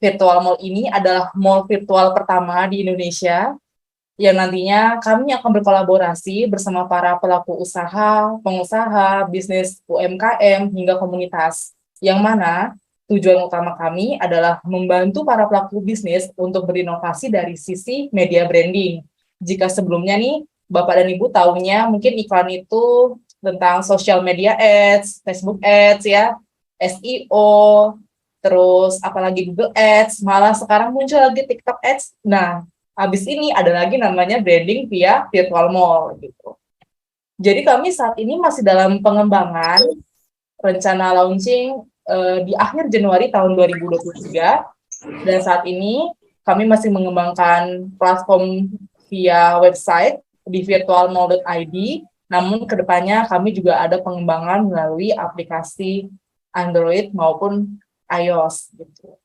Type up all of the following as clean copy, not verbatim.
Virtual Mall ini adalah mall virtual pertama di Indonesia yang nantinya kami akan berkolaborasi bersama para pelaku usaha, pengusaha, bisnis UMKM, hingga komunitas. Yang mana tujuan utama kami adalah membantu para pelaku bisnis untuk berinovasi dari sisi media branding. Jika sebelumnya nih, Bapak dan Ibu tahunya mungkin iklan itu tentang social media ads, Facebook ads ya, SEO, terus apalagi Google Ads, malah sekarang muncul lagi TikTok Ads. Nah, habis ini ada lagi namanya branding via virtual mall gitu. Jadi kami saat ini masih dalam pengembangan, rencana launching di akhir Januari tahun 2023, dan saat ini kami masih mengembangkan platform via website di virtualmall.id, namun kedepannya kami juga ada pengembangan melalui aplikasi Android maupun iOS gitu.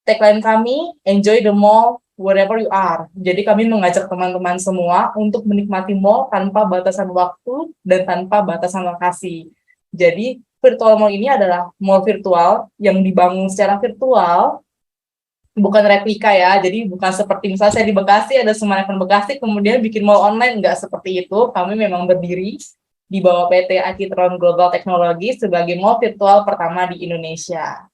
Tagline kami, enjoy the mall wherever you are. Jadi kami mengajak teman-teman semua untuk menikmati mall tanpa batasan waktu dan tanpa batasan lokasi. Jadi virtual mall ini adalah mall virtual yang dibangun secara virtual, bukan replika ya. Jadi bukan seperti misalnya saya di Bekasi, ada Semarang Bekasi, kemudian bikin mall online, nggak seperti itu. Kami memang berdiri di bawah PT Akitron Global Technology sebagai mall virtual pertama di Indonesia.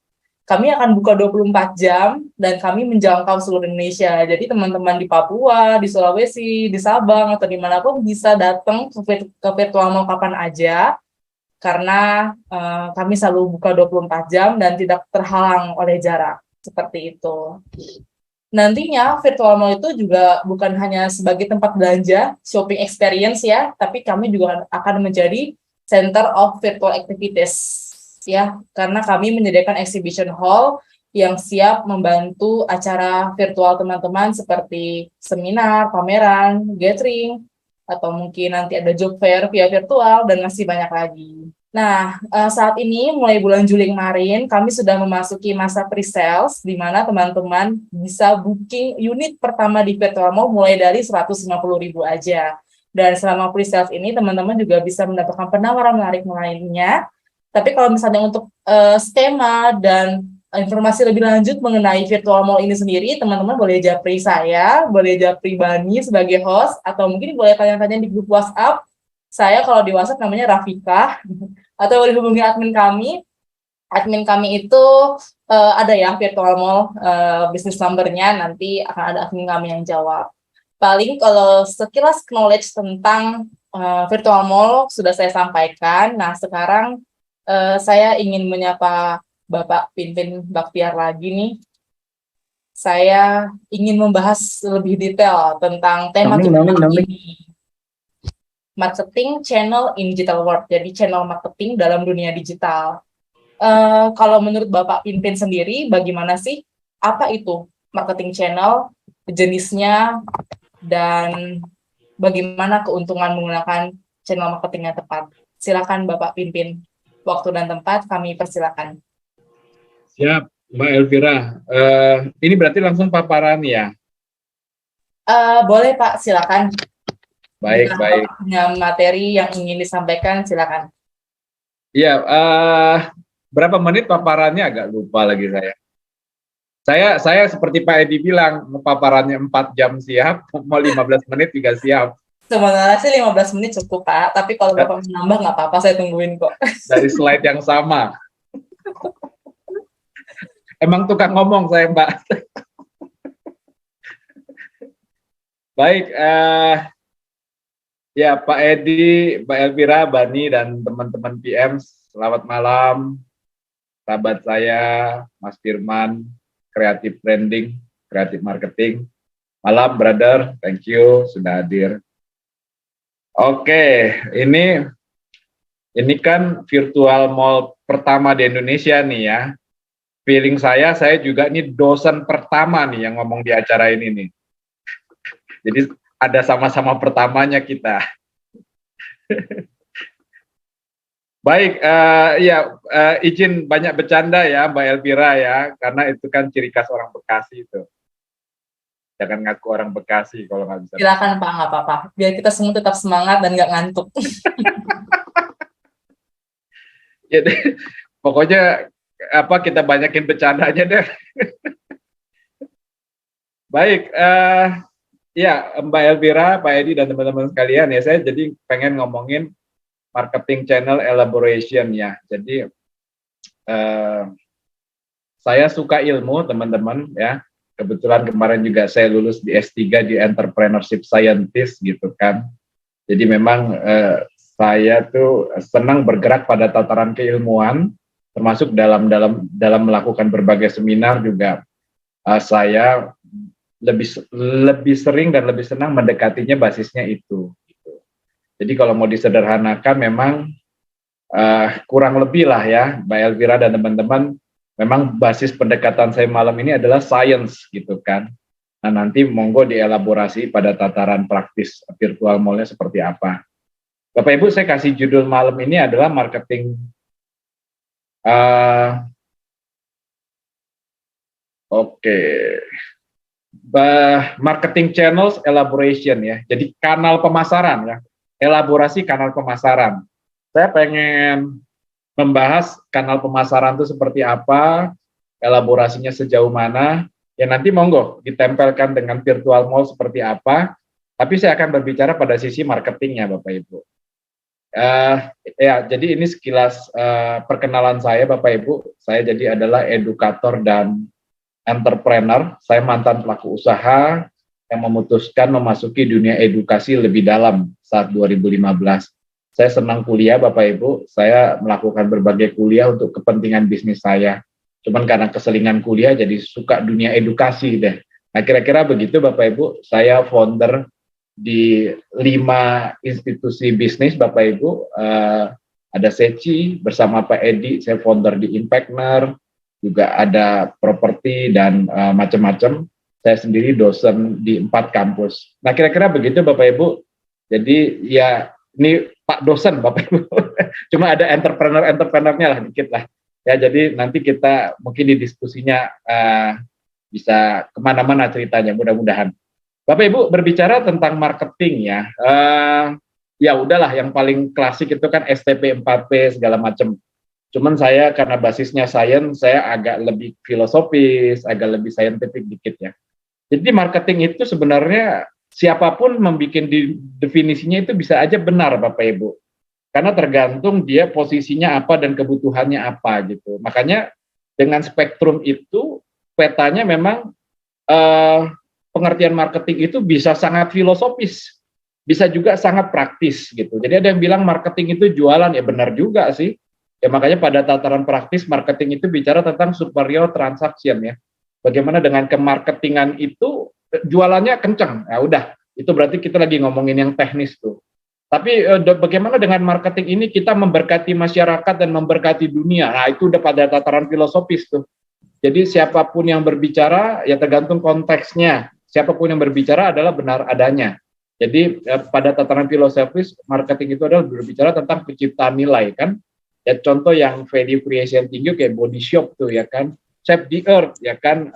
Kami akan buka 24 jam dan kami menjangkau seluruh Indonesia. Jadi teman-teman di Papua, di Sulawesi, di Sabang, atau dimanapun bisa datang ke virtual mall kapan aja, karena kami selalu buka 24 jam dan tidak terhalang oleh jarak. Seperti itu. Nantinya virtual mall itu juga bukan hanya sebagai tempat belanja, shopping experience ya, tapi kami juga akan menjadi center of virtual activities ya, karena kami menyediakan exhibition hall yang siap membantu acara virtual teman-teman seperti seminar, pameran, gathering, atau mungkin nanti ada job fair via virtual, dan masih banyak lagi. Nah, saat ini mulai bulan Juli kemarin, kami sudah memasuki masa pre-sales, di mana teman-teman bisa booking unit pertama di virtual mall mulai dari 150.000 aja. Dan selama pre-sales ini, teman-teman juga bisa mendapatkan penawaran menarik lainnya. Tapi kalau misalnya untuk skema dan informasi lebih lanjut mengenai virtual mall ini sendiri, teman-teman boleh japri saya, boleh japri Bani sebagai host, atau mungkin boleh tanya-tanya di grup WhatsApp. Saya kalau di WhatsApp namanya Rafika, atau boleh hubungi admin kami. Admin kami itu ada ya virtual mall bisnis number-nya, nanti akan ada admin kami yang jawab. Paling kalau sekilas knowledge tentang virtual mall sudah saya sampaikan. Nah, sekarang saya ingin menyapa Bapak Pinpin Baktiar lagi nih. Saya ingin membahas lebih detail tentang tema kita ini. Marketing channel in digital world, jadi channel marketing dalam dunia digital. Kalau menurut Bapak Pinpin sendiri, bagaimana sih? Apa itu marketing channel, jenisnya, dan bagaimana keuntungan menggunakan channel marketing yang tepat? Silakan Bapak Pinpin. Waktu dan tempat kami persilakan. Siap, Mbak Elvira. Ini berarti langsung paparan ya? Boleh Pak, silakan. Baik. Punya materi yang ingin disampaikan, silakan. Iya, berapa menit paparannya agak lupa lagi saya. Saya seperti Pak Edi bilang, paparannya 4 jam siap, mau 15 menit juga siap. Sebenarnya sih 15 menit cukup Pak, tapi kalau Bapak menambah nggak apa-apa, saya tungguin kok. Dari slide yang sama. Emang tukang ngomong saya, Mbak. Baik, ya Pak Edi, Mbak Elvira, Bani, dan teman-teman PM, selamat malam. Sahabat saya, Mas Firman, Creative Branding, Creative Marketing. Malam, brother. Thank you sudah hadir. Oke, ini kan virtual mall pertama di Indonesia nih ya. Feeling saya juga ini dosen pertama nih yang ngomong di acara ini nih. Jadi ada sama-sama pertamanya kita. Baik, izin banyak bercanda ya Mbak Elvira ya, karena itu kan ciri khas orang Bekasi itu. Jangan ngaku orang Bekasi kalau nggak bisa. Silakan Pak, nggak apa-apa. Biar kita semua tetap semangat dan nggak ngantuk. Jadi, pokoknya kita banyakin bercandanya deh. Baik, ya Mbak Elvira, Pak Edi dan teman-teman sekalian ya, saya jadi pengen ngomongin marketing channel elaboration ya. Jadi saya suka ilmu teman-teman ya. Kebetulan kemarin juga saya lulus di S3 di Entrepreneurship Scientist gitu kan. Jadi memang saya tuh senang bergerak pada tataran keilmuan, termasuk dalam melakukan berbagai seminar juga. Saya lebih sering dan lebih senang mendekatinya basisnya itu. Gitu. Jadi kalau mau disederhanakan memang kurang lebih lah ya, Mbak Elvira dan teman-teman, memang basis pendekatan saya malam ini adalah science gitu kan. Nah nanti monggo dielaborasi pada tataran praktis virtual mall-nya seperti apa. Bapak Ibu, saya kasih judul malam ini adalah marketing marketing channels elaboration ya. Jadi kanal pemasaran ya. Elaborasi kanal pemasaran. Saya pengen membahas kanal pemasaran itu seperti apa, elaborasinya sejauh mana. Ya nanti monggo ditempelkan dengan virtual mall seperti apa. Tapi saya akan berbicara pada sisi marketingnya, Bapak Ibu. Ya, jadi ini sekilas perkenalan saya, Bapak Ibu. Saya jadi adalah edukator dan entrepreneur. Saya mantan pelaku usaha yang memutuskan memasuki dunia edukasi lebih dalam saat 2015. Saya senang kuliah, Bapak Ibu. Saya melakukan berbagai kuliah untuk kepentingan bisnis saya. Cuman karena keselingan kuliah, jadi suka dunia edukasi deh. Nah, kira-kira begitu, Bapak Ibu. Saya founder di 5 institusi bisnis, Bapak Ibu. Ada Seci bersama Pak Edi, saya founder di Impactner, juga ada properti dan macam-macam. Saya sendiri dosen di 4 kampus. Nah, kira-kira begitu, Bapak Ibu. Jadi ya ini Pak dosen, Bapak Ibu. Cuma ada entrepreneur-entrepreneurnya lah, dikit lah. Ya, jadi nanti kita mungkin di diskusinya bisa kemana-mana ceritanya, mudah-mudahan. Bapak Ibu berbicara tentang marketing ya. Ya udahlah, yang paling klasik itu kan STP 4P segala macam. Cuman saya karena basisnya science, saya agak lebih filosofis, agak lebih scientific dikit ya. Jadi marketing itu sebenarnya siapapun membuat definisinya itu bisa aja benar, Bapak Ibu. Karena tergantung dia posisinya apa dan kebutuhannya apa gitu. Makanya dengan spektrum itu petanya memang pengertian marketing itu bisa sangat filosofis, bisa juga sangat praktis gitu. Jadi ada yang bilang marketing itu jualan, ya benar juga sih. Ya makanya pada tataran praktis marketing itu bicara tentang superior transaction ya. Bagaimana dengan kemarketingan itu jualannya kencang. Ya udah, itu berarti kita lagi ngomongin yang teknis tuh. Tapi bagaimana dengan marketing ini kita memberkati masyarakat dan memberkati dunia. Nah, itu udah pada tataran filosofis tuh. Jadi siapapun yang berbicara ya tergantung konteksnya. Siapapun yang berbicara adalah benar adanya. Jadi pada tataran filosofis marketing itu adalah berbicara tentang penciptaan nilai kan. Ya contoh yang value creation tinggi kayak Body Shop tuh ya kan, Save the Earth ya kan,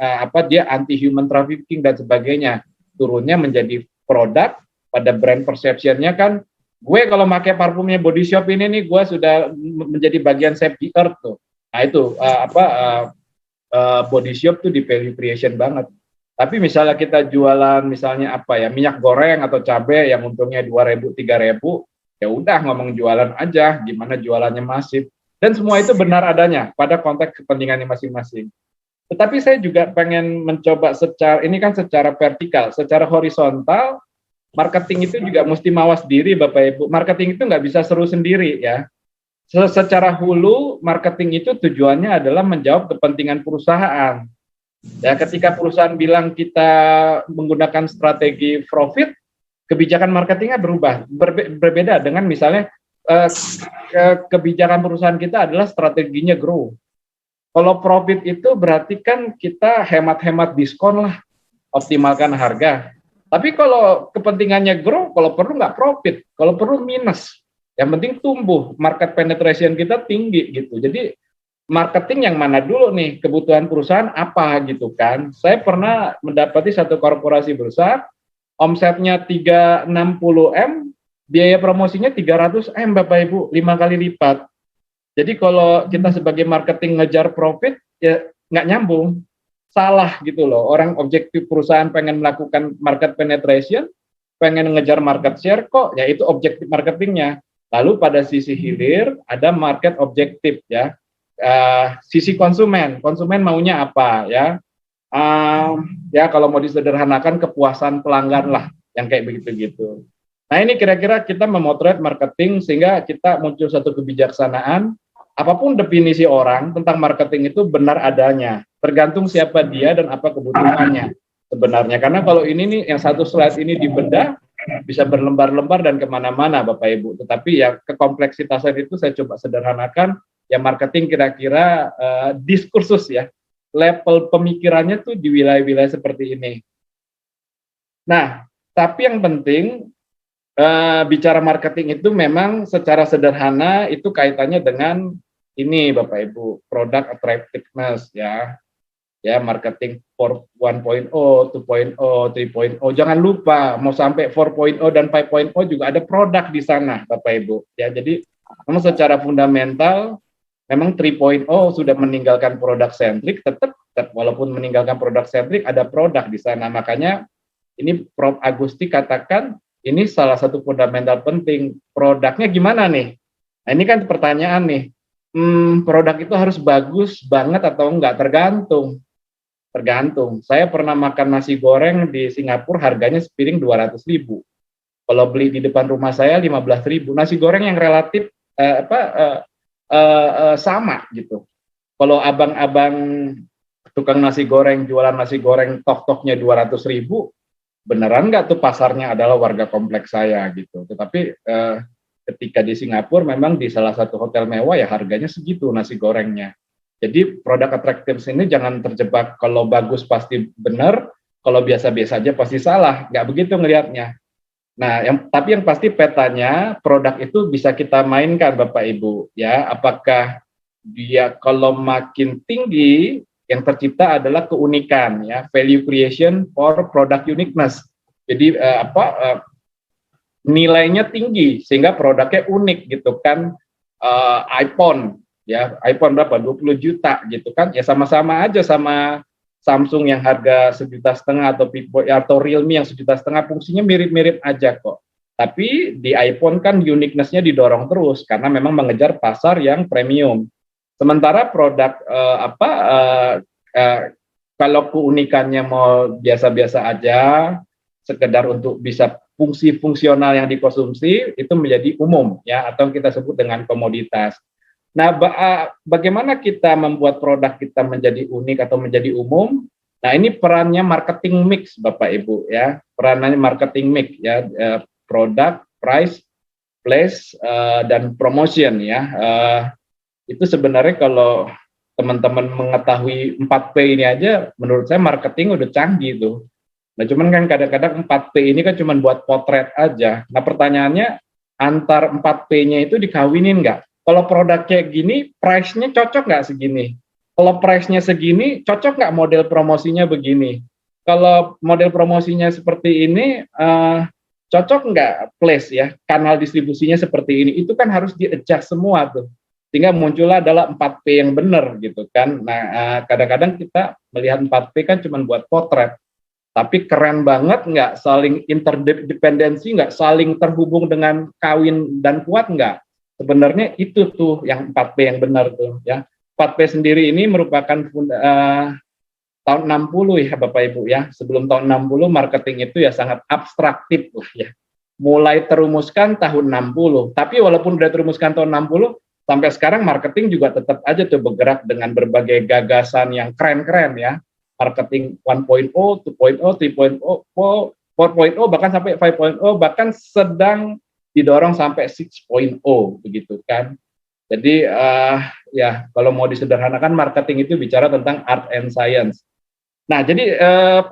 dia anti human trafficking dan sebagainya. Turunnya menjadi produk pada brand perception-nya kan, gue kalau pakai parfumnya Body Shop ini nih gue sudah menjadi bagian Save the Earth tuh. Nah itu Body Shop tuh di value creation banget. Tapi misalnya kita jualan misalnya minyak goreng atau cabai yang untungnya 2.000 3.000, ya udah ngomong jualan aja, gimana jualannya masif. Dan semua itu benar adanya pada konteks kepentingannya masing-masing. Tetapi saya juga pengen mencoba secara vertikal, secara horizontal, marketing itu juga mesti mawas diri Bapak Ibu. Marketing itu nggak bisa seru sendiri ya. Secara hulu, marketing itu tujuannya adalah menjawab kepentingan perusahaan. Ya, ketika perusahaan bilang kita menggunakan strategi profit, kebijakan marketingnya berubah, berbeda dengan misalnya kebijakan perusahaan kita adalah strateginya grow. Kalau profit itu berarti kan kita hemat-hemat diskon lah, optimalkan harga. Tapi kalau kepentingannya grow, kalau perlu nggak profit, kalau perlu minus. Yang penting tumbuh, market penetration kita tinggi gitu. Jadi marketing yang mana dulu nih, kebutuhan perusahaan apa gitu kan. Saya pernah mendapati satu korporasi besar, omsetnya 360M, biaya promosinya 300M Bapak Ibu, 5 kali lipat. Jadi kalau kita sebagai marketing ngejar profit, ya nggak nyambung. salah gitu loh. Orang objektif perusahaan pengen melakukan market penetration, pengen ngejar market share kok, ya itu objektif marketingnya. Lalu pada sisi hilir ada market objektif ya. Sisi konsumen maunya apa ya? Ya kalau mau disederhanakan kepuasan pelanggan lah yang kayak begitu-gitu. Nah ini kira-kira kita memotret marketing sehingga kita muncul satu kebijaksanaan. Apapun definisi orang tentang marketing itu benar adanya, tergantung siapa dia dan apa kebutuhannya sebenarnya. Karena kalau ini nih yang satu slide ini dibedah bisa berlembar-lembar dan kemana-mana Bapak Ibu. Tetapi ya kekompleksitasan itu saya coba sederhanakan. Ya marketing kira-kira diskursus ya, level pemikirannya tuh di wilayah-wilayah seperti ini. Nah, tapi yang penting bicara marketing itu memang secara sederhana itu kaitannya dengan ini Bapak Ibu, product attractiveness ya. Ya, marketing 1.0, 2.0, 3.0. Jangan lupa mau sampai 4.0 dan 5.0 juga ada produk di sana Bapak Ibu. Ya, jadi memang secara fundamental memang 3.0 sudah meninggalkan produk sentrik, tetap walaupun meninggalkan produk sentrik ada produk di sana. Makanya ini Prof Agusti katakan ini salah satu fundamental penting. Produknya gimana nih? Nah, ini kan pertanyaan nih. Produk itu harus bagus banget atau enggak? Tergantung. Saya pernah makan nasi goreng di Singapura harganya sepiring 200.000. Kalau beli di depan rumah saya 15.000. Nasi goreng yang relatif sama gitu. Kalau abang-abang tukang nasi goreng jualan nasi goreng tok-toknya 200.000, beneran nggak tuh pasarnya adalah warga kompleks saya gitu. Tetapi ketika di Singapura memang di salah satu hotel mewah ya harganya segitu nasi gorengnya. Jadi produk atraktif ini jangan terjebak kalau bagus pasti benar, kalau biasa-biasa aja pasti salah, nggak begitu ngelihatnya. Nah, tapi yang pasti petanya produk itu bisa kita mainkan Bapak Ibu ya. Apakah dia kalau makin tinggi yang tercipta adalah keunikan ya, value creation for product uniqueness. Jadi nilainya tinggi sehingga produknya unik gitu kan. iPhone ya, iPhone berapa? 20 juta gitu kan. Ya sama-sama aja sama Samsung yang harga 1,5 juta atau Realme yang 1,5 juta, fungsinya mirip-mirip aja kok. Tapi di iPhone kan uniqueness-nya didorong terus karena memang mengejar pasar yang premium. Sementara produk kalau keunikannya mau biasa-biasa aja, sekedar untuk bisa fungsi fungsional yang dikonsumsi itu menjadi umum ya, atau kita sebut dengan komoditas. Nah, bagaimana kita membuat produk kita menjadi unik atau menjadi umum? Nah, ini perannya marketing mix, Bapak Ibu ya. Perannya marketing mix ya, produk, price, place, dan promotion ya. Itu sebenarnya kalau teman-teman mengetahui 4P ini aja, menurut saya marketing udah canggih tuh. Nah, cuman kan kadang-kadang 4P ini kan cuma buat potret aja. Nah, pertanyaannya antar 4P-nya itu dikawinin nggak? Kalau produk kayak gini, price-nya cocok nggak segini? Kalau price-nya segini, cocok nggak model promosinya begini? Kalau model promosinya seperti ini, cocok nggak place ya, kanal distribusinya seperti ini? Itu kan harus di-adjust semua tuh. Sehingga muncullah adalah 4P yang benar gitu kan. Nah, kadang-kadang kita melihat 4P kan cuma buat potret. Tapi keren banget nggak? Saling interdependensi nggak? Saling terhubung dengan kawin dan kuat nggak? Sebenarnya itu tuh yang 4P yang benar tuh ya. 4P sendiri ini merupakan tahun 60 ya Bapak Ibu ya. Sebelum tahun 60 marketing itu ya sangat abstraktif ya. Mulai terumuskan tahun 60. Tapi walaupun udah terumuskan tahun 60, sampai sekarang marketing juga tetap aja tuh bergerak dengan berbagai gagasan yang keren-keren ya. Marketing 1.0, 2.0, 3.0, 4.0 bahkan sampai 5.0 bahkan sedang didorong sampai 6.0 begitu kan. Jadi ya kalau mau disederhanakan marketing itu bicara tentang art and science. Nah, jadi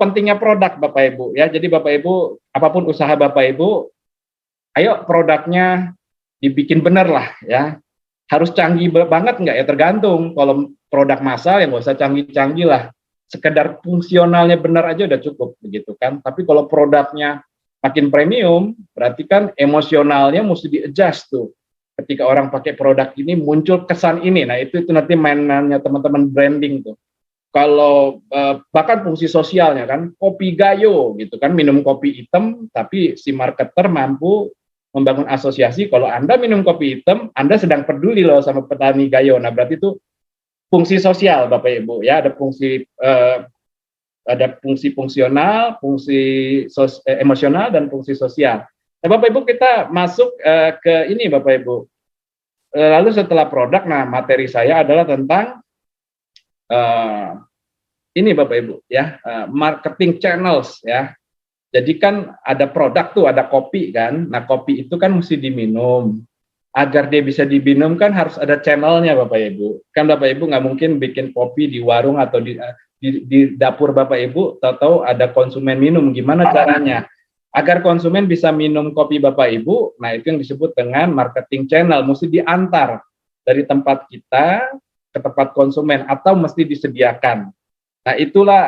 pentingnya produk Bapak Ibu ya. Jadi Bapak Ibu apapun usaha Bapak Ibu, ayo produknya dibikin bener lah ya. Harus canggih banget nggak ya, tergantung. Kalau produk massal ya nggak usah canggih-canggih lah. Sekedar fungsionalnya benar aja udah cukup begitu kan. Tapi kalau produknya makin premium, berarti kan emosionalnya mesti di-adjust tuh. Ketika orang pakai produk ini muncul kesan ini. Nah, itu nanti mainannya teman-teman branding tuh. kalau bahkan fungsi sosialnya kan, kopi gayo gitu kan, minum kopi hitam, tapi si marketer mampu membangun asosiasi kalau Anda minum kopi hitam, Anda sedang peduli loh sama petani gayo. Nah, berarti itu fungsi sosial Bapak Ibu ya, ada fungsi fungsional, fungsi emosional dan fungsi sosial. Nah, Bapak Ibu kita masuk ke ini Bapak Ibu. Lalu setelah produk, nah materi saya adalah tentang ini Bapak Ibu ya, marketing channels ya. Jadi kan ada produk tuh, ada kopi kan. Nah, kopi itu kan mesti diminum. Agar dia bisa diminum kan harus ada channelnya Bapak Ibu. Kan Bapak Ibu nggak mungkin bikin kopi di warung atau di dapur Bapak Ibu, tahu-tahu ada konsumen minum. Gimana caranya? Agar konsumen bisa minum kopi Bapak Ibu, nah itu yang disebut dengan marketing channel. Mesti diantar dari tempat kita ke tempat konsumen atau mesti disediakan. Nah, itulah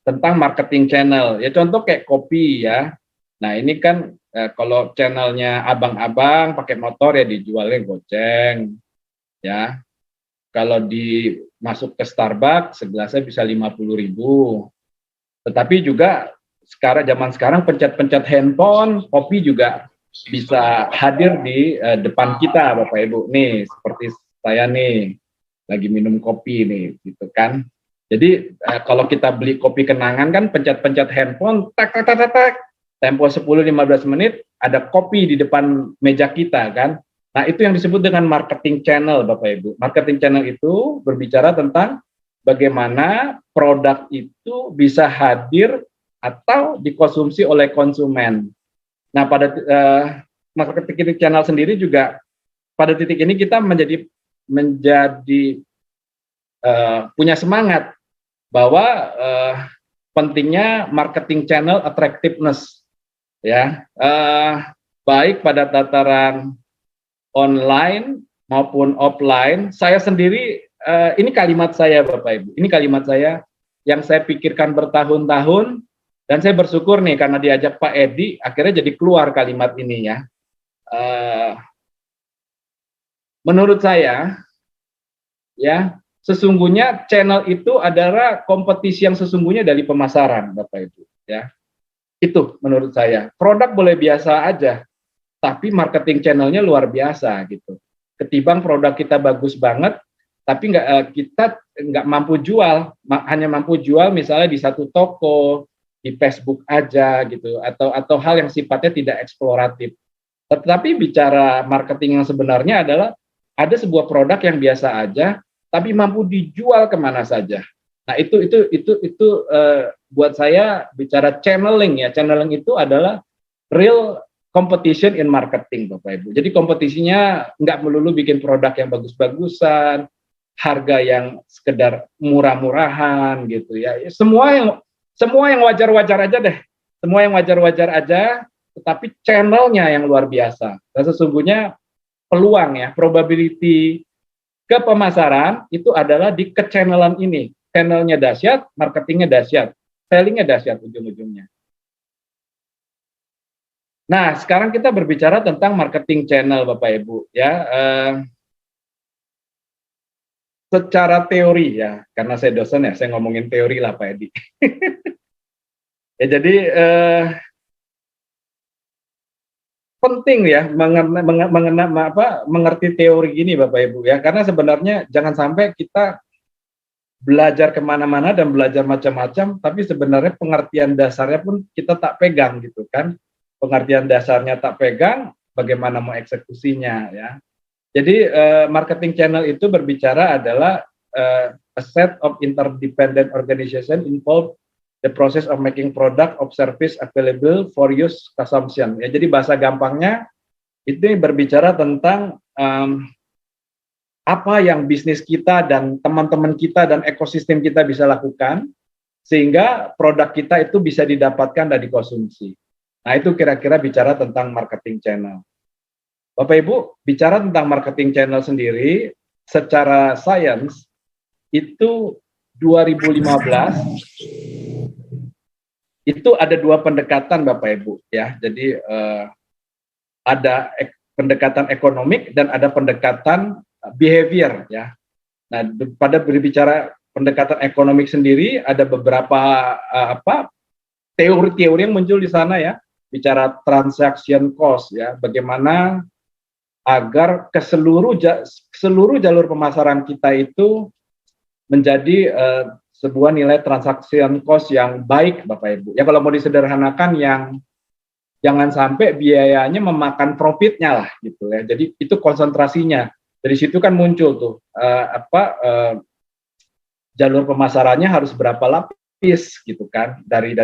tentang marketing channel. Ya contoh kayak kopi ya. Nah, ini kan kalau channelnya abang-abang pakai motor ya dijualnya goceng. Ya. Kalau masuk ke Starbucks segelasnya bisa 50.000. Tetapi juga zaman sekarang pencet-pencet handphone, kopi juga bisa hadir di depan kita Bapak Ibu. Nih, seperti saya nih lagi minum kopi nih gitu kan. Jadi kalau kita beli kopi kenangan kan pencet-pencet handphone, tak tak tak tak, tak tempo 10-15 menit ada kopi di depan meja kita kan. Nah, itu yang disebut dengan marketing channel Bapak Ibu. Marketing channel itu berbicara tentang bagaimana produk itu bisa hadir atau dikonsumsi oleh konsumen. Nah, pada marketing channel sendiri juga pada titik ini kita menjadi punya semangat bahwa pentingnya marketing channel attractiveness ya, baik pada tataran online maupun offline. Saya sendiri ini kalimat saya Bapak Ibu, ini kalimat saya yang saya pikirkan bertahun-tahun dan saya bersyukur nih karena diajak Pak Edi akhirnya jadi keluar kalimat ini ya. Menurut saya ya, sesungguhnya channel itu adalah kompetisi yang sesungguhnya dari pemasaran, Bapak Ibu. Ya, itu menurut saya. Produk boleh biasa aja, tapi marketing channelnya luar biasa gitu. Ketimbang produk kita bagus banget, tapi kita nggak mampu jual, hanya mampu jual misalnya di satu toko, di Facebook aja gitu, atau hal yang sifatnya tidak eksploratif. Tetapi bicara marketing yang sebenarnya adalah ada sebuah produk yang biasa aja, tapi mampu dijual kemana saja. Nah, itu buat saya bicara channeling ya. Channeling itu adalah real competition in marketing, Bapak Ibu. Jadi kompetisinya nggak melulu bikin produk yang bagus-bagusan, harga yang sekedar murah-murahan gitu ya. Semua yang wajar-wajar aja deh. Semua yang wajar-wajar aja, tetapi channelnya yang luar biasa. Dan sesungguhnya peluang ya, probability ke pemasaran itu adalah di ke-channelan ini. Channelnya dahsyat, marketingnya dahsyat, sellingnya dahsyat ujung-ujungnya. Nah, sekarang kita berbicara tentang marketing channel Bapak Ibu ya. Secara teori ya, karena saya dosen ya, saya ngomongin teori lah Pak Edi. Ya jadi penting ya mengerti teori gini Bapak Ibu ya, karena sebenarnya jangan sampai kita belajar kemana-mana dan belajar macam-macam, tapi sebenarnya pengertian dasarnya pun kita tak pegang gitu kan. Pengertian dasarnya tak pegang, bagaimana mau eksekusinya ya. Jadi marketing channel itu berbicara adalah a set of interdependent organization involved the process of making product of service available for use consumption. Ya, jadi bahasa gampangnya itu berbicara tentang apa yang bisnis kita dan teman-teman kita dan ekosistem kita bisa lakukan sehingga produk kita itu bisa didapatkan dan dikonsumsi. Nah, itu kira-kira bicara tentang marketing channel. Bapak Ibu, bicara tentang marketing channel sendiri secara sains itu 2015 itu ada dua pendekatan Bapak Ibu ya. Jadi ada pendekatan ekonomik dan ada pendekatan behavior ya. Nah, pada berbicara pendekatan ekonomi sendiri ada beberapa teori-teori yang muncul di sana ya, bicara transaction cost ya, bagaimana agar seluruh jalur pemasaran kita itu menjadi sebuah nilai transaction cost yang baik, Bapak Ibu. Ya kalau mau disederhanakan, yang jangan sampai biayanya memakan profitnya lah gitu ya. Jadi itu konsentrasinya. Dari situ kan muncul tuh jalur pemasarannya harus berapa lapis gitu kan, dari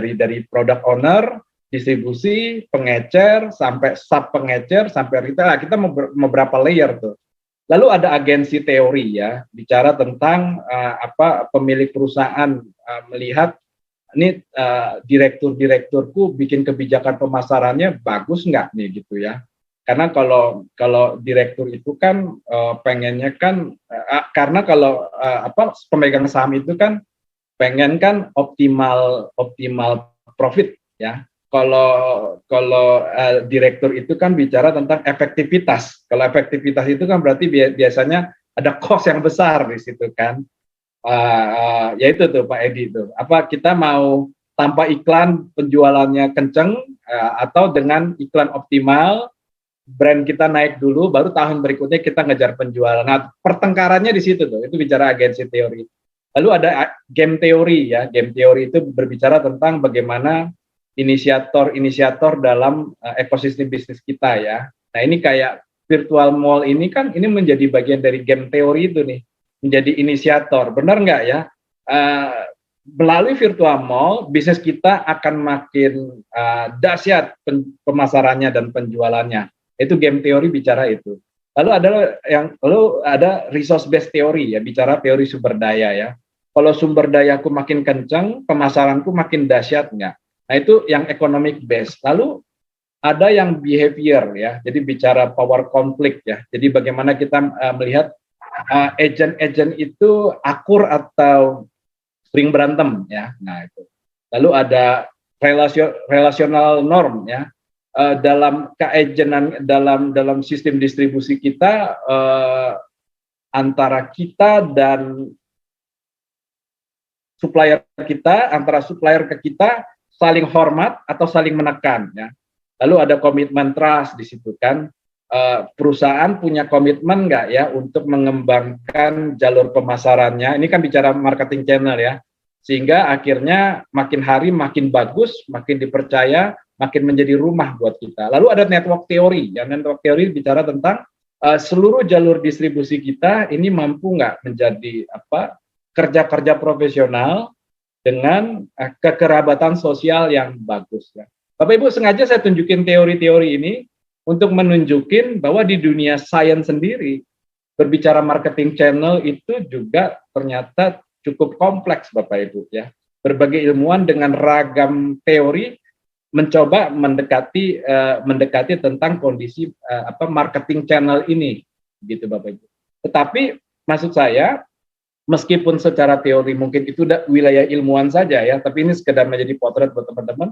product owner, distribusi, pengecer, sampai sub pengecer, sampai retail. Nah, kita mau berapa layer tuh. Lalu ada agensi teori ya, bicara tentang pemilik perusahaan melihat ini direktur-direkturku bikin kebijakan pemasarannya bagus nggak nih gitu ya. Karena kalau direktur itu kan pengennya kan karena kalau pemegang saham itu kan pengen kan optimal profit ya. Kalau direktur itu kan bicara tentang efektivitas. Kalau efektivitas itu kan berarti biasanya ada cost yang besar di situ kan. Ya itu tuh Pak Edi itu. Apa kita mau tanpa iklan penjualannya kenceng atau dengan iklan optimal, brand kita naik dulu, baru tahun berikutnya kita ngejar penjualan. Nah, pertengkarannya di situ tuh. Itu bicara agensi teori. Lalu ada game teori ya. Game teori itu berbicara tentang bagaimana inisiator dalam ekosistem bisnis kita ya. Nah ini kayak virtual mall ini kan ini menjadi bagian dari game teori itu nih, menjadi inisiator, benar nggak ya? Melalui virtual mall bisnis kita akan makin dahsyat pemasarannya dan penjualannya. Itu game teori bicara itu. Lalu ada resource based teori ya, bicara teori sumber daya ya. Kalau sumber dayaku makin kencang, pemasaranku makin dahsyat nggak? Nah itu yang economic base. Lalu ada yang behavior ya, jadi bicara power conflict ya. Jadi bagaimana kita melihat agent-agent itu akur atau sering berantem ya. Nah itu. Lalu ada relational norm ya. Dalam keagentan dalam sistem distribusi kita antara kita dan supplier kita, antara supplier ke kita saling hormat atau saling menekan ya. Lalu ada komitmen trust di situ kan. Perusahaan punya komitmen nggak ya untuk mengembangkan jalur pemasarannya. Ini kan bicara marketing channel ya. Sehingga akhirnya makin hari makin bagus, makin dipercaya, makin menjadi rumah buat kita. Lalu ada network teori. Ya, network teori bicara tentang seluruh jalur distribusi kita ini mampu nggak menjadi kerja-kerja profesional dengan kekerabatan sosial yang bagus ya. Bapak Ibu, sengaja saya tunjukin teori-teori ini untuk menunjukin bahwa di dunia sains sendiri berbicara marketing channel itu juga ternyata cukup kompleks Bapak Ibu ya. Berbagai ilmuwan dengan ragam teori mencoba mendekati tentang kondisi marketing channel ini gitu Bapak Ibu. Tetapi maksud saya, meskipun secara teori mungkin itu udah wilayah ilmuwan saja ya, tapi ini sekedar menjadi potret buat teman-teman.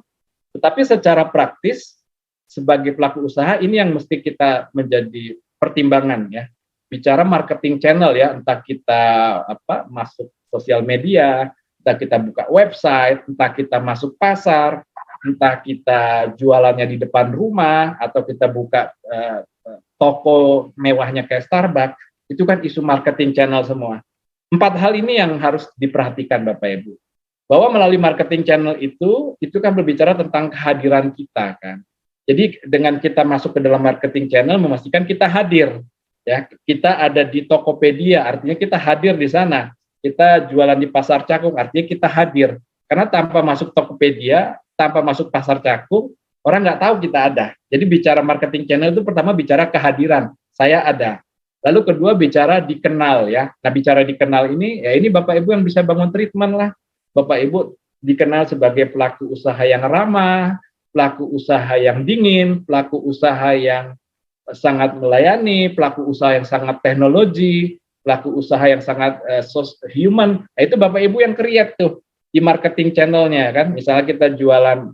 Tetapi secara praktis, sebagai pelaku usaha, ini yang mesti kita menjadi pertimbangan ya. Bicara marketing channel ya, entah kita masuk sosial media, entah kita buka website, entah kita masuk pasar, entah kita jualannya di depan rumah, atau kita buka toko mewahnya kayak Starbucks, itu kan isu marketing channel semua. 4 hal ini yang harus diperhatikan Bapak Ibu. Bahwa melalui marketing channel itu kan berbicara tentang kehadiran kita kan. Jadi dengan kita masuk ke dalam marketing channel memastikan kita hadir. Ya, kita ada di Tokopedia, artinya kita hadir di sana. Kita jualan di Pasar Cakung, artinya kita hadir. Karena tanpa masuk Tokopedia, tanpa masuk Pasar Cakung, orang nggak tahu kita ada. Jadi bicara marketing channel itu pertama bicara kehadiran, saya ada. Lalu kedua bicara dikenal ya. Nah bicara dikenal ini, ya ini Bapak Ibu yang bisa bangun treatment lah. Bapak Ibu dikenal sebagai pelaku usaha yang ramah, pelaku usaha yang dingin, pelaku usaha yang sangat melayani, pelaku usaha yang sangat teknologi, pelaku usaha yang sangat human. Nah, itu Bapak Ibu yang create tuh di marketing channelnya kan. Misalnya kita jualan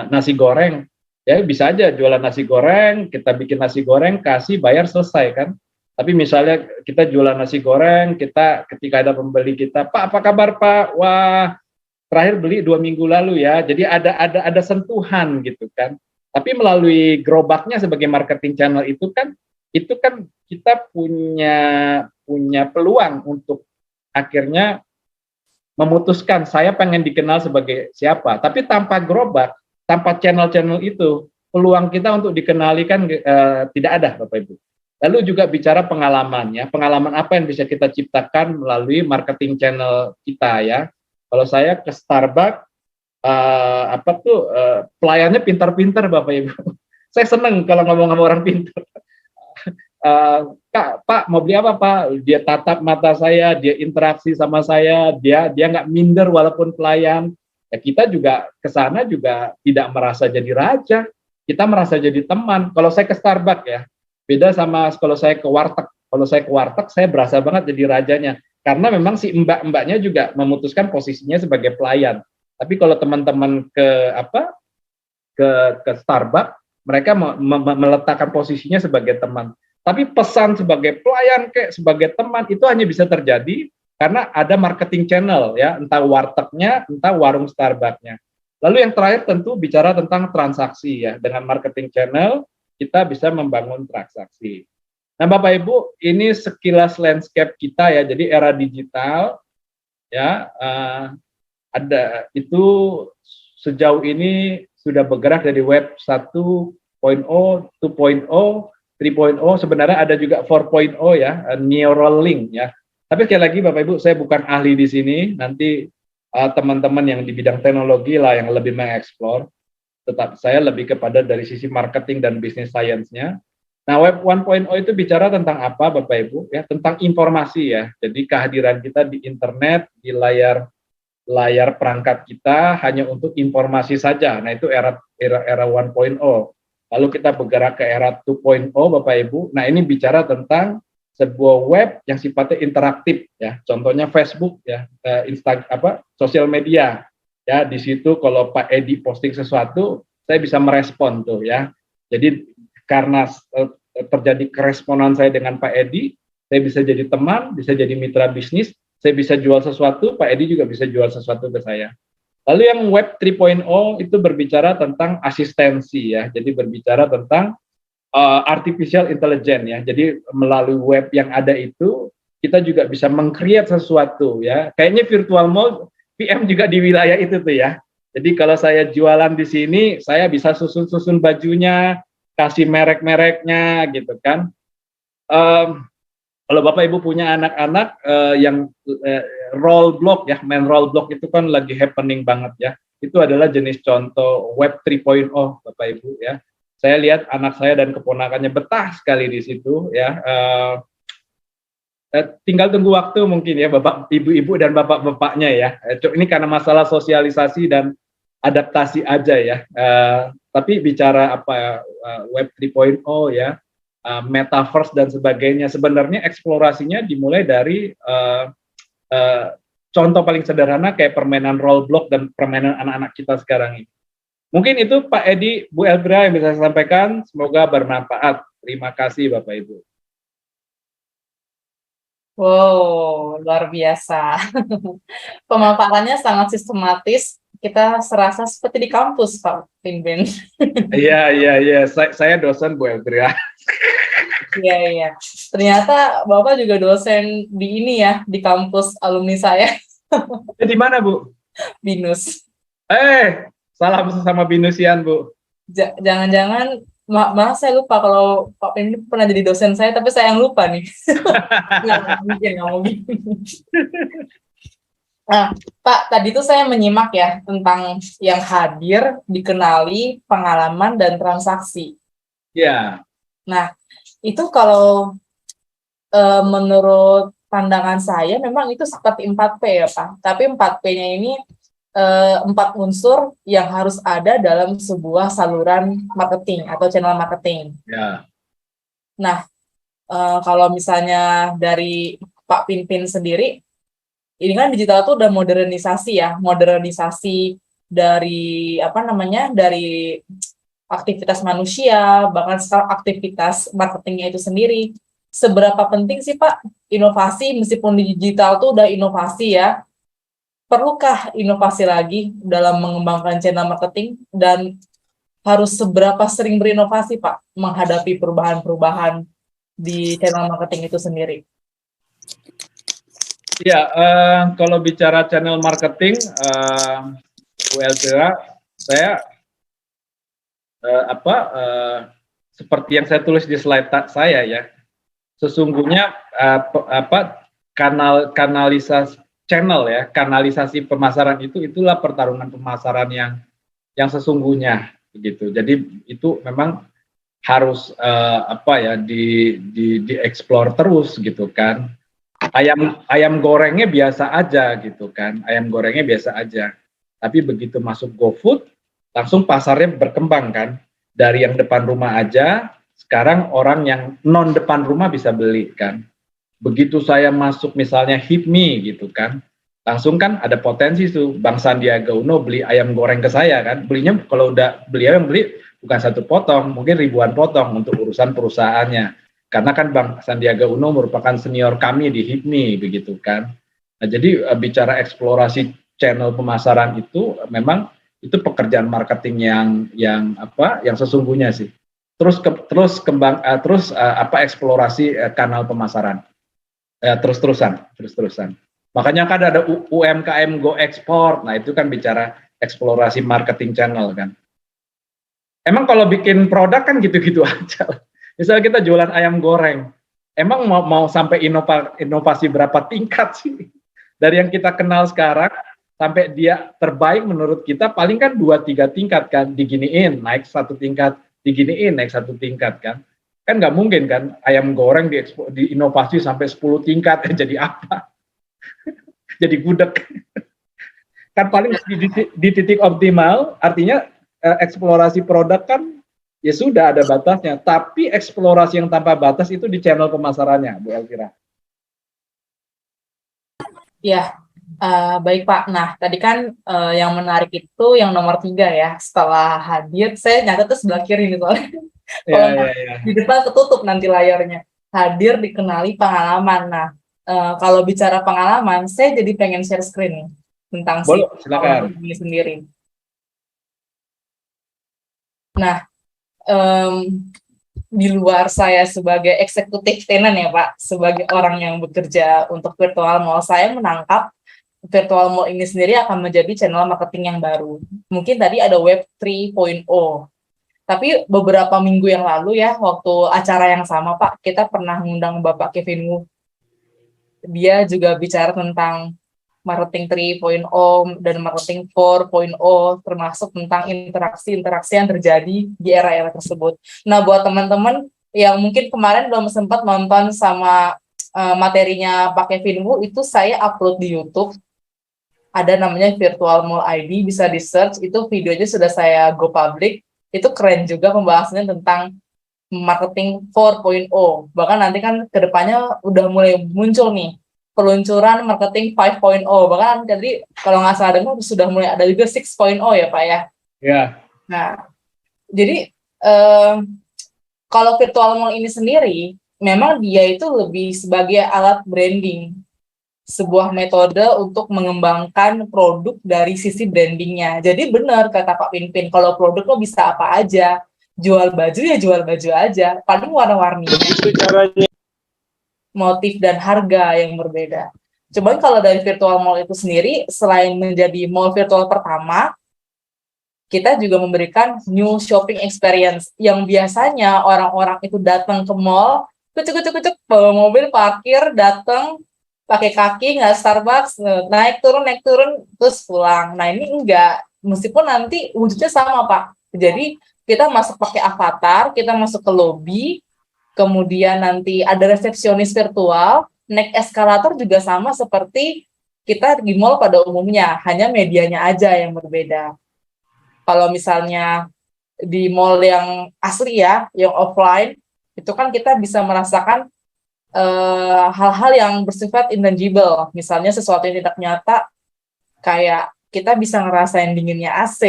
nasi goreng, ya bisa aja jualan nasi goreng, kita bikin nasi goreng, kasih, bayar, selesai kan. Tapi misalnya kita jualan nasi goreng, kita ketika ada pembeli kita, Pak apa kabar Pak? Wah, terakhir beli 2 minggu lalu ya. Jadi ada sentuhan gitu kan. Tapi melalui gerobaknya sebagai marketing channel itu kan kita punya peluang untuk akhirnya memutuskan saya pengen dikenal sebagai siapa. Tapi tanpa gerobak, tanpa channel-channel itu, peluang kita untuk dikenali kan tidak ada, Bapak Ibu. Lalu juga bicara pengalaman ya, pengalaman apa yang bisa kita ciptakan melalui marketing channel kita ya. Kalau saya ke Starbucks, pelayannya pintar-pintar Bapak Ibu. Saya seneng kalau ngomong sama orang pintar. Kak, Pak mau beli apa Pak? Dia tatap mata saya, dia interaksi sama saya, dia nggak minder walaupun pelayan. Ya kita juga ke sana juga tidak merasa jadi raja, kita merasa jadi teman. Kalau saya ke Starbucks ya, beda sama kalau saya ke warteg. Kalau saya ke warteg, saya berasa banget jadi rajanya. Karena memang si mbak-mbaknya juga memutuskan posisinya sebagai pelayan. Tapi kalau teman-teman ke Starbucks, mereka meletakkan posisinya sebagai teman. Tapi pesan sebagai pelayan sebagai teman itu hanya bisa terjadi karena ada marketing channel ya, entah wartegnya, entah warung Starbucksnya. Lalu yang terakhir tentu bicara tentang transaksi ya. Dengan marketing channel kita bisa membangun transaksi. Nah, Bapak Ibu, ini sekilas landscape kita ya. Jadi era digital ya, ada itu sejauh ini sudah bergerak dari web 1.0, 2.0, 3.0, sebenarnya ada juga 4.0 ya, neural link ya. Tapi sekali lagi Bapak Ibu, saya bukan ahli di sini, nanti teman-teman yang di bidang teknologi lah yang lebih mengeksplor. Tetap saya lebih kepada dari sisi marketing dan bisnis science-nya. Nah, Web 1.0 itu bicara tentang apa, Bapak Ibu? Ya, tentang informasi ya. Jadi kehadiran kita di internet, di layar perangkat kita hanya untuk informasi saja. Nah, itu era 1.0. Lalu kita bergerak ke era 2.0, Bapak Ibu. Nah, ini bicara tentang sebuah web yang sifatnya interaktif ya. Contohnya Facebook ya, sosial media. Ya, di situ kalau Pak Edi posting sesuatu, saya bisa merespon tuh ya. Jadi karena terjadi keresponan saya dengan Pak Edi, saya bisa jadi teman, bisa jadi mitra bisnis, saya bisa jual sesuatu, Pak Edi juga bisa jual sesuatu ke saya. Lalu yang Web 3.0 itu berbicara tentang asistensi ya, jadi berbicara tentang artificial intelligence ya. Jadi melalui web yang ada itu, kita juga bisa meng-create sesuatu ya. Kayaknya virtual mall PM juga di wilayah itu tuh ya. Jadi kalau saya jualan di sini, saya bisa susun-susun bajunya, kasih merek-mereknya gitu kan. Kalau Bapak Ibu punya anak-anak yang roll block ya, main roll block itu kan lagi happening banget ya. Itu adalah jenis contoh Web 3.0 Bapak Ibu ya. Saya lihat anak saya dan keponakannya betah sekali di situ ya. Tinggal tunggu waktu mungkin ya Bapak Ibu-ibu dan Bapak-bapaknya ya. Ini karena masalah sosialisasi dan adaptasi aja ya. Tapi bicara Web 3.0 ya, metaverse dan sebagainya, sebenarnya eksplorasinya dimulai dari contoh paling sederhana kayak permainan roll block dan permainan anak-anak kita sekarang ini. Mungkin itu Pak Edi, Bu Elvira yang bisa saya sampaikan. Semoga bermanfaat. Terima kasih Bapak Ibu. Wow, luar biasa. Pemanfaatannya sangat sistematis. Kita serasa seperti di kampus, Pak Pinpin. Iya. Saya dosen Bu Elvira. Iya. Ternyata Bapak juga dosen di ini ya, di kampus alumni saya. Di mana, Bu? Binus. Salam sama Binusian, Bu. Jangan-jangan, maaf saya lupa kalau Pak Pinpin pernah jadi dosen saya, tapi saya yang lupa nih. Nggak mungkin. Nah, Pak, tadi tuh saya menyimak ya tentang yang hadir, dikenali, pengalaman, dan transaksi. Ya. Nah, itu kalau menurut pandangan saya memang itu seperti 4P ya Pak. Tapi 4P-nya ini 4 unsur yang harus ada dalam sebuah saluran marketing atau channel marketing. Ya. Nah, kalau misalnya dari Pak Pinpin sendiri, ini kan digital tuh udah modernisasi ya, modernisasi dari dari aktivitas manusia, bahkan sekarang aktivitas marketingnya itu sendiri. seberapa penting sih Pak inovasi, meskipun digital tuh udah inovasi ya, perlukah inovasi lagi dalam mengembangkan channel marketing, dan harus seberapa sering berinovasi Pak menghadapi perubahan-perubahan di channel marketing itu sendiri? Ya, kalau bicara channel marketing, Bu Elvira, saya seperti yang saya tulis di slide saya ya, sesungguhnya kanalisasi channel ya, kanalisasi pemasaran itulah pertarungan pemasaran yang sesungguhnya begitu. Jadi itu memang harus dieksplor terus gitu kan. Ayam gorengnya biasa aja gitu kan, ayam gorengnya biasa aja. Tapi begitu masuk GoFood, langsung pasarnya berkembang kan. Dari yang depan rumah aja, sekarang orang yang non depan rumah bisa beli kan. Begitu saya masuk misalnya HipMe gitu kan, langsung kan ada potensi tuh Bang Sandiaga Uno beli ayam goreng ke saya kan. Belinya kalau udah beli ayam, beli bukan satu potong, mungkin ribuan potong untuk urusan perusahaannya. Karena kan Bang Sandiaga Uno merupakan senior kami di HipMe begitu kan. Nah, jadi bicara eksplorasi channel pemasaran itu memang itu pekerjaan marketing yang sesungguhnya sih. Terus eksplorasi kanal pemasaran. Terus-terusan. Makanya kan ada UMKM Go Export. Nah, itu kan bicara eksplorasi marketing channel kan. Emang kalau bikin produk kan gitu-gitu aja. Misalnya kita jualan ayam goreng, emang mau sampai inovasi berapa tingkat sih? Dari yang kita kenal sekarang sampai dia terbaik menurut kita paling kan 2-3 tingkat kan, diginiin naik 1 tingkat, diginiin naik 1 tingkat kan. Kan nggak mungkin kan ayam goreng diinovasi sampai 10 tingkat jadi apa? Jadi gudeg. Kan paling di titik optimal, artinya eksplorasi produk kan ya sudah ada batasnya, tapi eksplorasi yang tanpa batas itu di channel pemasarannya, Bu Elvira. Ya, baik Pak. Nah, tadi kan yang menarik itu yang nomor 3 ya. Setelah hadir, saya nyatet tuh sebelah kiri nih soalnya. Kalau di depan ketutup nanti layarnya. Hadir, dikenali, pengalaman. Nah, kalau bicara pengalaman, saya jadi pengen share screen nih tentang silakan. ini sendiri. Nah, di luar saya sebagai eksekutif tenant ya Pak, sebagai orang yang bekerja untuk virtual mall, saya menangkap virtual mall ini sendiri akan menjadi channel marketing yang baru. Mungkin tadi ada Web 3.0, tapi beberapa minggu yang lalu ya, waktu acara yang sama Pak, kita pernah mengundang Bapak Kevin Wu. Dia juga bicara tentang marketing 3.0 dan marketing 4.0, termasuk tentang interaksi-interaksi yang terjadi di era-era tersebut. Nah, buat teman-teman yang mungkin kemarin belum sempat nonton sama materinya Pak Kevin Wu, itu saya upload di YouTube. Ada namanya Virtual Mall ID, bisa di-search, itu videonya sudah saya go public. Itu keren juga pembahasannya tentang marketing 4.0. Bahkan nanti kan kedepannya udah mulai muncul nih peluncuran marketing 5.0, bahkan jadi kalau nggak salah dengar sudah mulai ada juga 6.0 ya Pak ya. Ya. Nah, jadi kalau virtual mall ini sendiri, memang dia itu lebih sebagai alat branding, sebuah metode untuk mengembangkan produk dari sisi brandingnya. Jadi benar kata Pak Pinpin, kalau produk lo bisa apa aja, jual baju ya jual baju aja, paling warna-warni. Begitu caranya. Motif dan harga yang berbeda. Cuman kalau dari virtual mall itu sendiri, selain menjadi mall virtual pertama, kita juga memberikan new shopping experience yang biasanya orang-orang itu datang ke mall, kucuk, bawa mobil, parkir, datang, pakai kaki, nggak Starbucks, naik turun, terus pulang. Nah ini enggak, meskipun nanti wujudnya sama Pak. Jadi kita masuk pakai avatar, kita masuk ke lobby, kemudian nanti ada resepsionis virtual, naik eskalator juga sama seperti kita di mall pada umumnya, hanya medianya aja yang berbeda. Kalau misalnya di mall yang asli ya, yang offline, itu kan kita bisa merasakan hal-hal yang bersifat intangible, misalnya sesuatu yang tidak nyata, kayak kita bisa ngerasain dinginnya AC,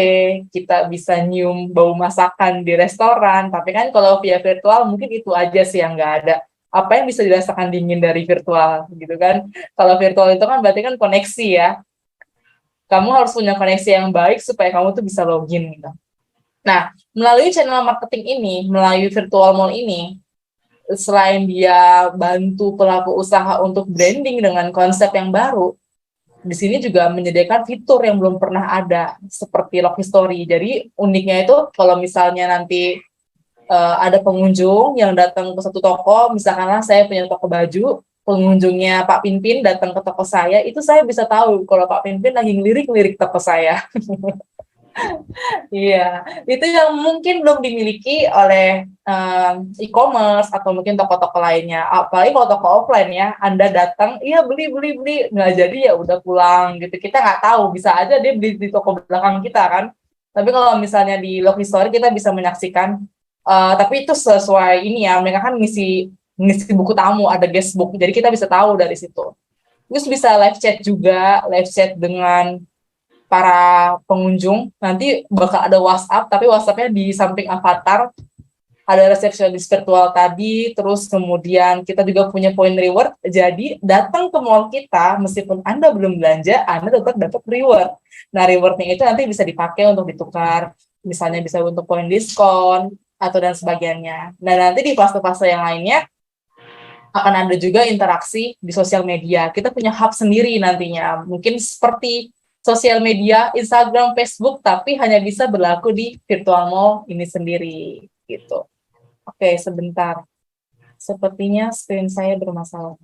kita bisa nyium bau masakan di restoran, tapi kan kalau via virtual mungkin itu aja sih yang nggak ada. apa yang bisa dirasakan dingin dari virtual gitu kan. Kalau virtual itu kan berarti kan koneksi ya. Kamu harus punya koneksi yang baik supaya kamu tuh bisa login gitu. Nah, melalui channel marketing ini, melalui virtual mall ini, selain dia bantu pelaku usaha untuk branding dengan konsep yang baru, di sini juga menyediakan fitur yang belum pernah ada, seperti log history. Jadi uniknya itu kalau misalnya nanti ada pengunjung yang datang ke satu toko, misalkanlah saya punya toko baju, pengunjungnya Pak Pinpin datang ke toko saya, itu saya bisa tahu kalau Pak Pinpin lagi ngelirik-ngelirik toko saya. Iya, itu yang mungkin belum dimiliki oleh e-commerce atau mungkin toko-toko lainnya. Apalagi kalau toko offline ya, Anda datang, iya beli, nggak jadi ya udah pulang gitu. Kita nggak tahu, bisa aja dia beli di toko belakang kita kan. Tapi kalau misalnya di log history kita bisa menyaksikan, tapi itu sesuai ini ya, mereka kan ngisi buku tamu, ada guestbook, jadi kita bisa tahu dari situ. Terus bisa live chat dengan para pengunjung, nanti bakal ada WhatsApp, tapi WhatsApp-nya di samping avatar, ada resepsionis virtual tadi, terus kemudian kita juga punya point reward, jadi datang ke mall kita, meskipun Anda belum belanja, Anda tetap dapat reward. Nah, rewardnya itu nanti bisa dipakai untuk ditukar, misalnya bisa untuk poin diskon, atau dan sebagainya. Nah, nanti di fase-fase yang lainnya, akan ada juga interaksi di sosial media. Kita punya hub sendiri nantinya, mungkin seperti sosial media, Instagram, Facebook, tapi hanya bisa berlaku di virtual mall ini sendiri, gitu. Oke, sebentar. Sepertinya screen saya bermasalah.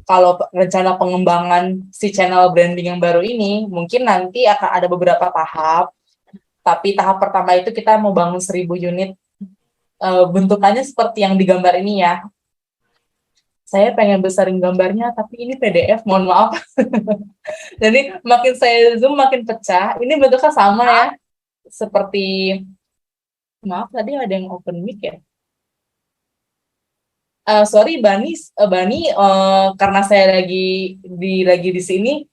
Kalau rencana pengembangan si channel branding yang baru ini, mungkin nanti akan ada beberapa tahap, tapi tahap pertama itu kita mau bangun 1.000 unit. Bentukannya seperti yang digambar ini ya. Saya pengen besarin gambarnya, tapi ini PDF, mohon maaf. Jadi makin saya zoom makin pecah. Ini bentuknya sama ya, seperti, maaf tadi ada yang open mic ya. Sorry Bani, karena saya lagi di sini,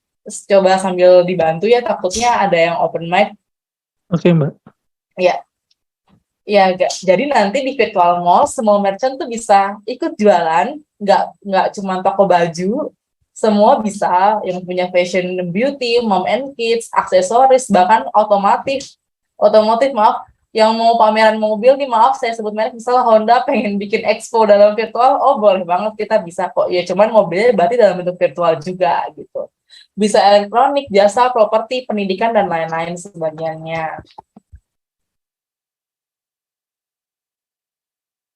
coba sambil dibantu ya, takutnya ada yang open mic. Oke, Mbak. Ya, ya, jadi nanti di virtual mall semua merchant tuh bisa ikut jualan, nggak cuma toko baju, semua bisa, yang punya fashion and beauty, mom and kids, aksesoris, bahkan otomotif maaf, yang mau pameran mobil nih, maaf saya sebut merek, misalnya Honda pengen bikin expo dalam virtual, oh boleh banget, kita bisa kok, ya cuman mobilnya berarti dalam bentuk virtual juga gitu. Bisa elektronik, jasa, properti, pendidikan, dan lain-lain sebagainya.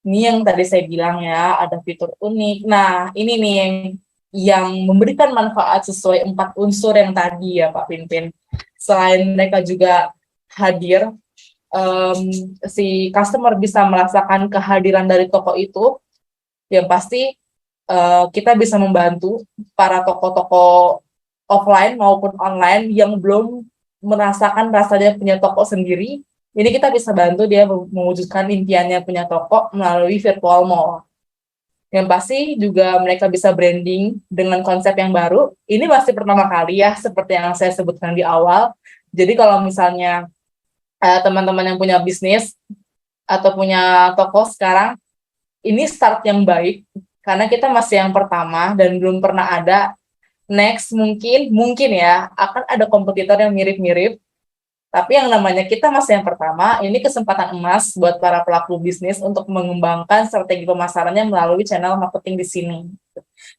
Ini yang tadi saya bilang ya, ada fitur unik. Nah, ini nih yang memberikan manfaat sesuai 4 unsur yang tadi ya Pak Pimpin. Selain mereka juga hadir, si customer bisa merasakan kehadiran dari toko itu, yang pasti kita bisa membantu para toko-toko offline maupun online yang belum merasakan rasanya punya toko sendiri. Ini kita bisa bantu dia mewujudkan impiannya punya toko melalui virtual mall. Yang pasti juga mereka bisa branding dengan konsep yang baru. Ini masih pertama kali ya, seperti yang saya sebutkan di awal. Jadi kalau misalnya teman-teman yang punya bisnis atau punya toko sekarang, ini start yang baik karena kita masih yang pertama dan belum pernah ada. Next mungkin ya akan ada kompetitor yang mirip-mirip, tapi yang namanya kita masih yang pertama. Ini kesempatan emas buat para pelaku bisnis untuk mengembangkan strategi pemasarannya melalui channel marketing di sini.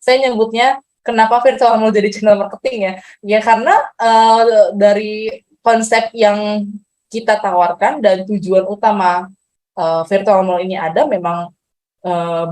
Saya nyebutnya kenapa virtual mall jadi channel marketing ya? Ya karena dari konsep yang kita tawarkan dan tujuan utama virtual mall ini ada memang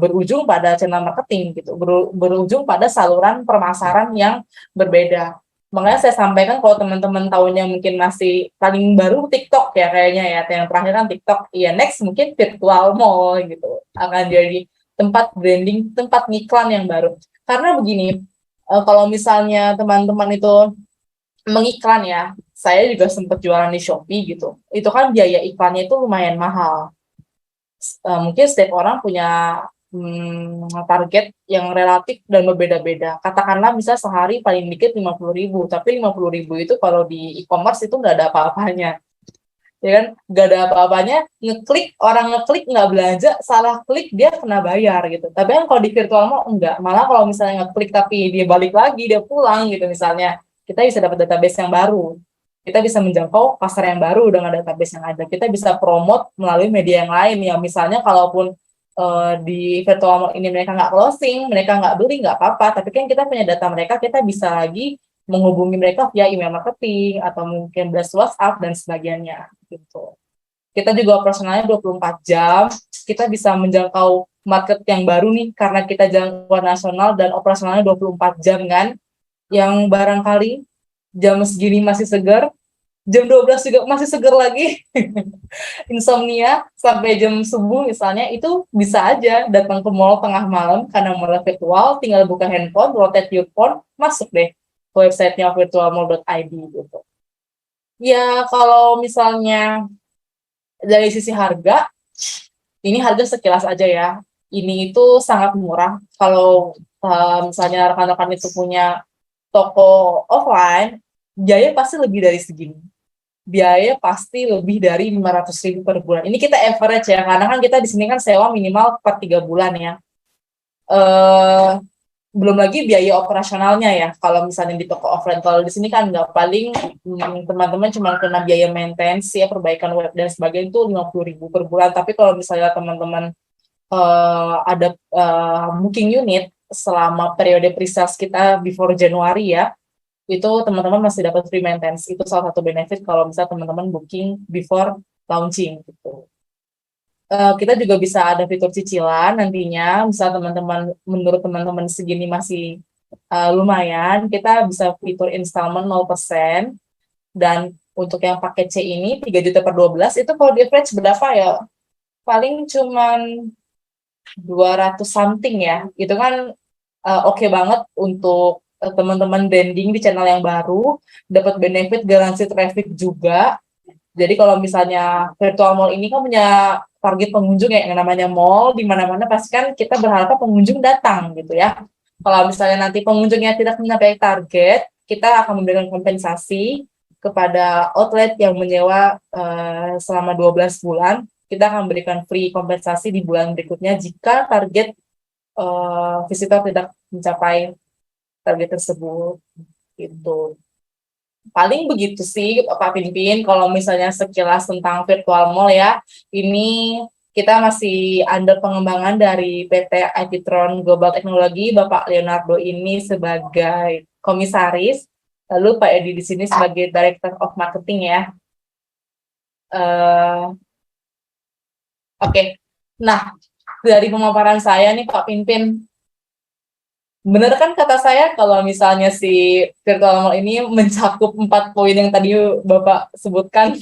berujung pada channel marketing gitu, berujung pada saluran pemasaran yang berbeda. Makanya saya sampaikan kalau teman-teman tahunya mungkin masih paling baru TikTok ya kayaknya ya, yang terakhir kan TikTok, ya next mungkin virtual mall gitu akan jadi tempat branding, tempat ngiklan yang baru. Karena begini, kalau misalnya teman-teman itu mengiklan ya, saya juga sempat jualan di Shopee gitu, itu kan biaya iklannya itu lumayan mahal. Mungkin setiap orang punya target yang relatif dan berbeda-beda. Katakanlah misal sehari paling dikit 50.000, tapi 50.000 itu kalau di e-commerce itu nggak ada apa-apanya. Ya kan, nggak ada apa-apanya, orang ngeklik nggak belanja, salah klik dia kena bayar gitu. Tapi kan kalau di virtual mall enggak, malah kalau misalnya ngeklik tapi dia balik lagi, dia pulang gitu misalnya, kita bisa dapat database yang baru, kita bisa menjangkau pasar yang baru dengan database yang ada, kita bisa promote melalui media yang lain ya, misalnya kalaupun di virtual mall ini mereka nggak closing, mereka nggak beli, nggak apa-apa, tapi kan kita punya data mereka, kita bisa lagi menghubungi mereka via email marketing atau mungkin blast WhatsApp dan sebagainya gitu. Kita juga operasionalnya 24 jam, kita bisa menjangkau market yang baru nih karena kita jangkauan nasional dan operasionalnya 24 jam kan. Yang barangkali jam segini masih segar, jam 12 juga masih segar lagi. Insomnia sampai jam subuh misalnya, itu bisa aja datang ke mall tengah malam karena mall virtual, tinggal buka handphone, rotate your phone, masuk deh websitenya virtualmall.id gitu. Ya kalau misalnya dari sisi harga, ini harga sekilas aja ya. Ini itu sangat murah. Kalau misalnya rekan-rekan itu punya toko offline, biaya pasti lebih dari segini. Biaya pasti lebih dari 500.000 per bulan. Ini kita average ya, karena kan kita di sini kan sewa minimal per 3 bulan ya. Belum lagi biaya operasionalnya ya, kalau misalnya di toko offline. Kalau di sini kan nggak, paling teman-teman cuma kena biaya maintenance ya, perbaikan web dan sebagainya, itu 50.000 per bulan. Tapi kalau misalnya teman-teman ada booking unit selama periode pre-sales kita before Januari ya, itu teman-teman masih dapat free maintenance. Itu salah satu benefit kalau misalnya teman-teman booking before launching gitu. Kita juga bisa ada fitur cicilan nantinya, misal menurut teman-teman segini masih lumayan, kita bisa fitur installment 0%, dan untuk yang paket C ini 3 juta per 12, itu kalau di average berapa ya? Paling cuman 200 something ya, itu kan oke banget untuk teman-teman branding di channel yang baru, dapat benefit garansi traffic juga. Jadi kalau misalnya virtual mall ini kan punya target pengunjung ya, yang namanya mall, di mana-mana pasti kan kita berharap pengunjung datang gitu ya. Kalau misalnya nanti pengunjungnya tidak mencapai target, kita akan memberikan kompensasi kepada outlet yang menyewa selama 12 bulan. Kita akan berikan free kompensasi di bulan berikutnya jika target visitor tidak mencapai target tersebut gitu. Paling begitu sih Pak Pimpin, kalau misalnya sekilas tentang virtual mall ya. Ini kita masih under pengembangan dari PT Itron Global Technology, Bapak Leonardo ini sebagai komisaris, lalu Pak Edi di sini sebagai Director of Marketing ya. Oke. Nah, dari pemaparan saya nih Pak Pimpin, benar kan kata saya kalau misalnya si virtual mall ini mencakup 4 poin yang tadi Bapak sebutkan?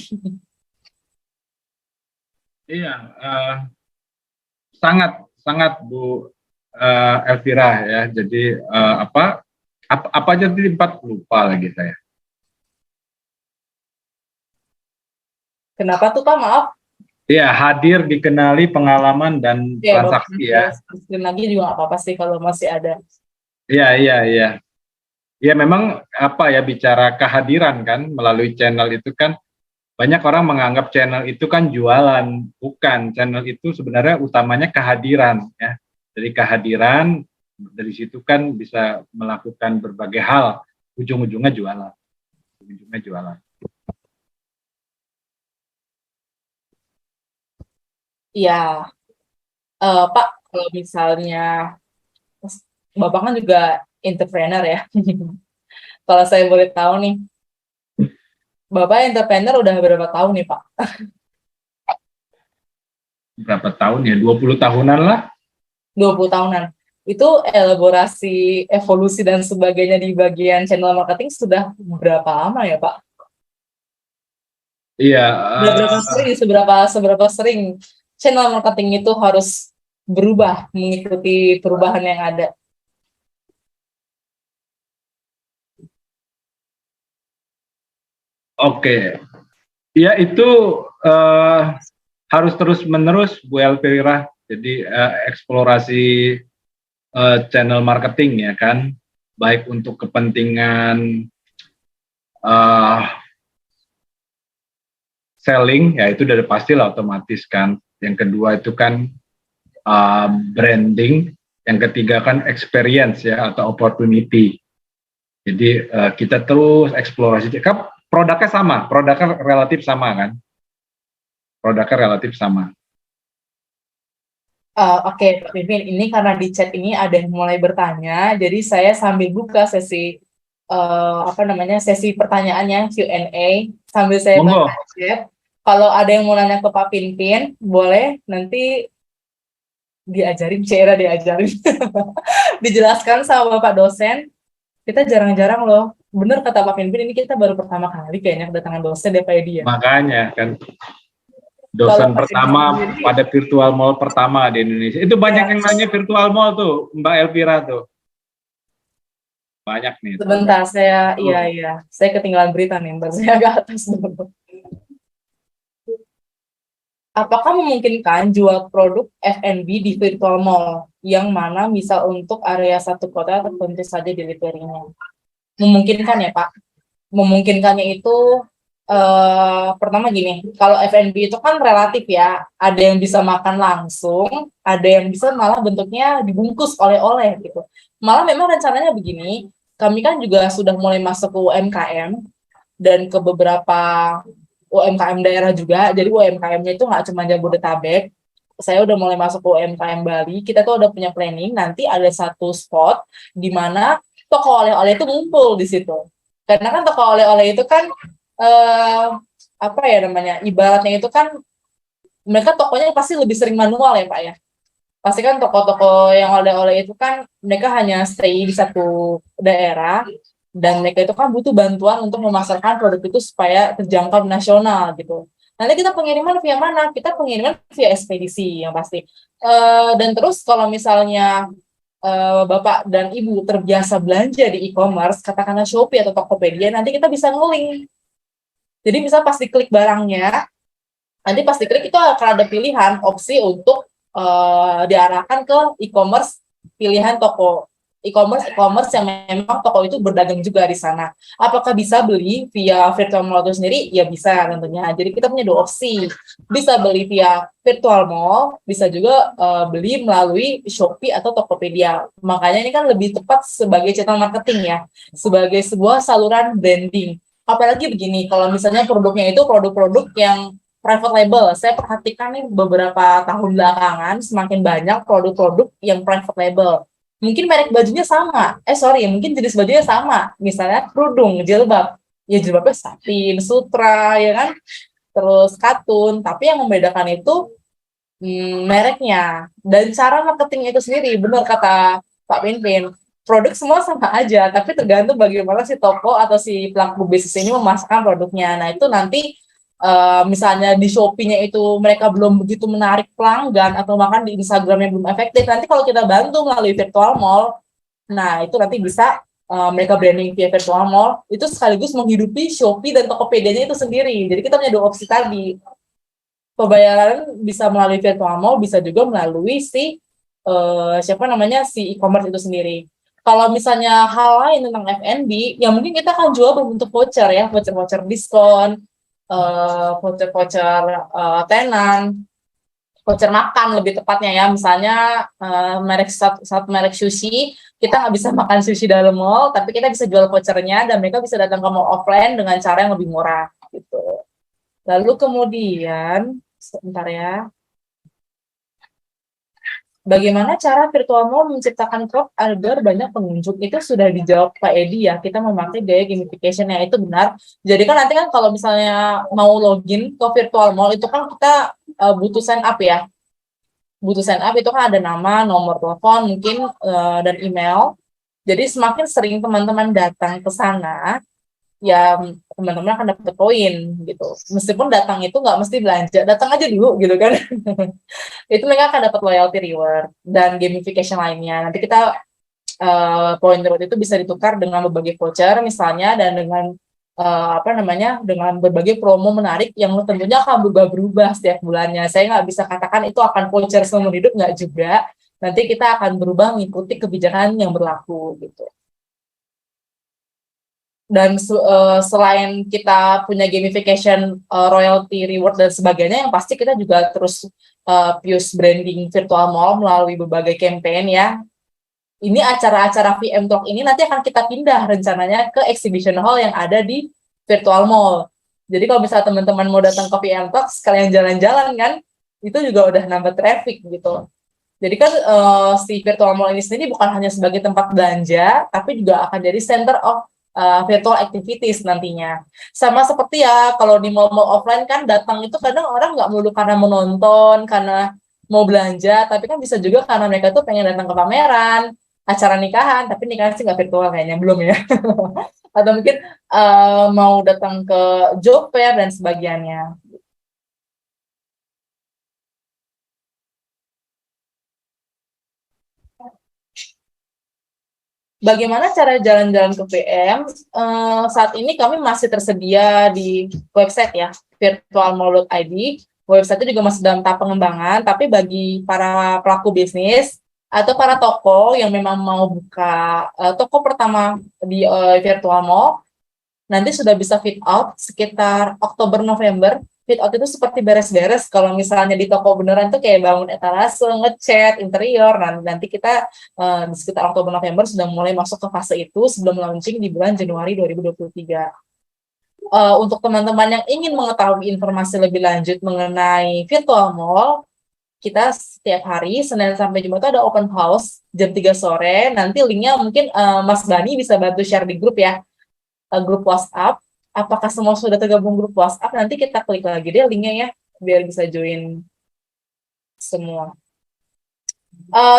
Iya, sangat sangat Bu Elvira ya. Jadi apa aja tadi 4, lupa lagi saya. Kenapa tuh Pak? Maaf. Iya, hadir, dikenali, pengalaman, dan transaksi ya. Screen lagi juga nggak apa-apa sih kalau masih ada. Iya. Ya memang bicara kehadiran kan melalui channel itu kan, banyak orang menganggap channel itu kan jualan. Bukan, channel itu sebenarnya utamanya kehadiran ya. Dari kehadiran, dari situ kan bisa melakukan berbagai hal, ujung-ujungnya jualan. Iya, Pak, kalau misalnya Bapak kan juga entrepreneur ya. Kalau saya boleh tahu nih, Bapak entrepreneur udah berapa tahun nih Pak? Berapa tahun ya? 20 tahunan lah. 20 tahunan. Itu elaborasi, evolusi dan sebagainya di bagian channel marketing sudah berapa lama ya Pak? Iya. Seberapa sering channel marketing itu harus berubah mengikuti perubahan yang ada? Oke. Ya itu harus terus-menerus Bu Elvira. Jadi eksplorasi channel marketing ya kan, baik untuk kepentingan selling, ya itu udah pastilah otomatis kan. Yang kedua itu kan branding, yang ketiga kan experience ya atau opportunity. Jadi kita terus eksplorasi. Kan produknya relatif sama kan? Produknya relatif sama. Oke, Pak Pimpin, ini karena di chat ini ada yang mulai bertanya, jadi saya sambil buka sesi sesi pertanyaannya Q&A sambil saya Monggo. baca chat. Kalau ada yang mau nanya ke Pak Pimpin, boleh nanti diajarin, dijelaskan sama Bapak dosen. Kita jarang-jarang loh, bener kata Pak Pimpin, ini kita baru pertama kali kayaknya kedatangan dosen daripada dia. Makanya kan. Dosen pertama pada virtual mall pertama di Indonesia. Itu banyak yang nanya virtual mall tuh, Mbak Elvira tuh. Banyak nih. Sebentar, iya. Saya ketinggalan berita nih, bentar saya agak atas dulu. Apakah memungkinkan jual produk F&B di virtual mall yang mana bisa untuk area satu kota tertentu saja delivery-nya? Memungkinkan ya, Pak? Memungkinkannya itu pertama gini, kalau F&B itu kan relatif ya, ada yang bisa makan langsung, ada yang bisa malah bentuknya dibungkus oleh-oleh gitu. Malah memang rencananya begini, kami kan juga sudah mulai masuk ke UMKM dan ke beberapa UMKM daerah juga, jadi UMKM-nya itu nggak cuma Jabodetabek, saya udah mulai masuk ke UMKM Bali, kita tuh udah punya planning, nanti ada satu spot di mana toko oleh-oleh itu ngumpul di situ. Karena kan toko oleh-oleh itu kan ibaratnya itu kan mereka tokonya pasti lebih sering manual ya Pak ya. Pasti kan toko-toko yang oleh-oleh itu kan mereka hanya stay di satu daerah dan mereka itu kan butuh bantuan untuk memasarkan produk itu supaya terjangkau nasional gitu. Nanti kita pengiriman via mana? Kita pengiriman via ekspedisi yang pasti. Dan terus kalau misalnya Bapak dan Ibu terbiasa belanja di e-commerce, katakanlah Shopee atau Tokopedia, nanti kita bisa nge-link. Jadi misal pas diklik barangnya, nanti pas diklik itu akan ada pilihan opsi untuk diarahkan ke e-commerce pilihan toko e-commerce yang memang toko itu berdagang juga di sana. Apakah bisa beli via virtual mall itu sendiri? Ya bisa tentunya. Jadi kita punya dua opsi. Bisa beli via virtual mall, bisa juga beli melalui Shopee atau Tokopedia. Makanya ini kan lebih tepat sebagai channel marketing ya, sebagai sebuah saluran branding. Apalagi begini, kalau misalnya produknya itu produk-produk yang private label, saya perhatikan nih beberapa tahun belakangan semakin banyak produk-produk yang private label. Mungkin merek bajunya sama, mungkin jenis bajunya sama, misalnya kerudung, jilbab, ya jilbabnya satin, sutra, ya kan, terus katun, tapi yang membedakan itu mereknya dan cara marketingnya itu sendiri. Benar kata Pak Pimpin, produk semua sama aja, tapi tergantung bagaimana si toko atau si pelaku bisnis ini memasarkan produknya. Nah itu nanti misalnya di Shopee-nya itu mereka belum begitu menarik pelanggan atau bahkan di Instagram-nya belum efektif, nanti kalau kita bantu melalui virtual mall, nah itu nanti bisa mereka branding via virtual mall, itu sekaligus menghidupi Shopee dan Tokopedia-nya itu sendiri. Jadi kita punya dua opsi tadi. Pembayaran bisa melalui virtual mall, bisa juga melalui si si e-commerce itu sendiri. Kalau misalnya hal lain tentang F&B, ya mungkin kita akan jual berbentuk voucher ya, voucher diskon, voucher tenan, voucher makan lebih tepatnya ya. Misalnya satu merek sushi, kita nggak bisa makan sushi dalam mall, tapi kita bisa jual vouchernya dan mereka bisa datang ke mall offline dengan cara yang lebih murah gitu. Lalu kemudian, sebentar ya, bagaimana cara virtual mall menciptakan crowd agar banyak pengunjung? Itu sudah dijawab Pak Edi ya, kita memakai gaya gamification yang itu benar. Jadi kan nanti kan kalau misalnya mau login ke virtual mall itu kan kita butuh sign up ya. Butuh sign up itu kan ada nama, nomor telepon mungkin dan email. Jadi semakin sering teman-teman datang ke sana, ya teman-teman akan dapat poin gitu. Meskipun datang itu nggak mesti belanja, datang aja dulu gitu kan. Itu mereka akan dapat loyalty reward dan gamification lainnya. Nanti kita poin reward itu bisa ditukar dengan berbagai voucher misalnya dan dengan dengan berbagai promo menarik yang tentunya akan berubah-berubah setiap bulannya. Saya nggak bisa katakan itu akan voucher seumur hidup, nggak juga. Nanti kita akan berubah mengikuti kebijakan yang berlaku gitu. Dan selain kita punya gamification, royalty, reward dan sebagainya, yang pasti kita juga terus push branding virtual mall melalui berbagai campaign ya. Ini acara-acara VM Talk ini nanti akan kita pindah rencananya ke exhibition hall yang ada di virtual mall. Jadi kalau misalnya teman-teman mau datang ke VM Talk sekalian jalan-jalan kan, itu juga udah nambah traffic gitu. Jadi kan si virtual mall ini sendiri bukan hanya sebagai tempat belanja, tapi juga akan jadi center of virtual activities nantinya. Sama seperti ya kalau di mall-mall offline kan datang itu kadang orang nggak melulu karena menonton, karena mau belanja, tapi kan bisa juga karena mereka tuh pengen datang ke pameran, acara nikahan, tapi nikahan sih nggak virtual kayaknya, belum ya. Atau mungkin mau datang ke job fair dan sebagainya. Bagaimana cara jalan-jalan ke VM? Saat ini kami masih tersedia di website ya, virtualmall.id. Website itu juga masih dalam tahap pengembangan, tapi bagi para pelaku bisnis atau para toko yang memang mau buka toko pertama di virtual mall, nanti sudah bisa fit out sekitar Oktober-November. Fit out itu seperti beres-beres. Kalau misalnya di toko beneran tuh kayak bangun etalase, ngecat, interior. Nah, nanti kita di sekitar Oktober-November sudah mulai masuk ke fase itu sebelum launching di bulan Januari 2023. Untuk teman-teman yang ingin mengetahui informasi lebih lanjut mengenai virtual mall, kita setiap hari, Senin sampai Jumat itu ada open house jam 3 sore. Nanti linknya mungkin Mas Bani bisa bantu share di grup ya, grup WhatsApp. Apakah semua sudah tergabung grup WhatsApp? Nanti kita klik lagi deh linknya ya, biar bisa join semua.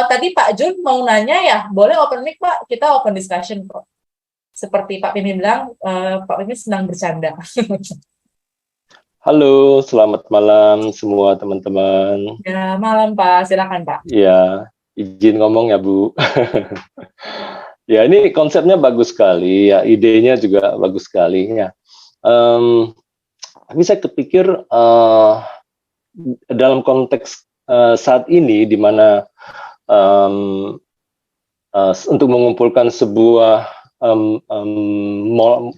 Tadi Pak Jun mau nanya ya, boleh open mic Pak, kita open discussion kok. Seperti Pak Pini bilang, Pak Pini senang bercanda. Halo, selamat malam semua teman-teman. Ya, malam Pak, silakan Pak. Ya, izin ngomong ya Bu. Ya, ini konsepnya bagus sekali, ya idenya juga bagus sekali ya. Tapi saya kepikir dalam konteks saat ini di mana untuk mengumpulkan sebuah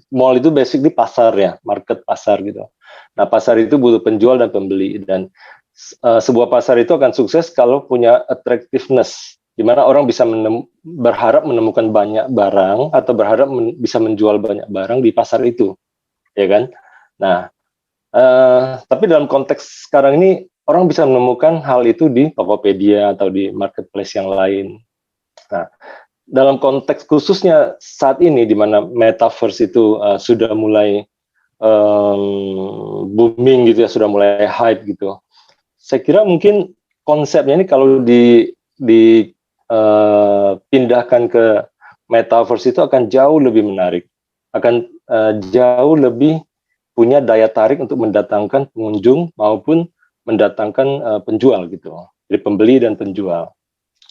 mall itu basically pasar ya, market pasar gitu. Nah, pasar itu butuh penjual dan pembeli, dan sebuah pasar itu akan sukses kalau punya attractiveness, di mana orang bisa berharap menemukan banyak barang atau berharap bisa menjual banyak barang di pasar itu, ya kan? Nah, tapi dalam konteks sekarang ini orang bisa menemukan hal itu di Tokopedia atau di marketplace yang lain. Nah, dalam konteks khususnya saat ini di mana metaverse itu sudah mulai booming gitu ya, sudah mulai hype gitu. Saya kira mungkin konsepnya ini kalau dipindahkan ke metaverse itu akan jauh lebih menarik, akan jauh lebih punya daya tarik untuk mendatangkan pengunjung maupun mendatangkan penjual gitu, jadi pembeli dan penjual.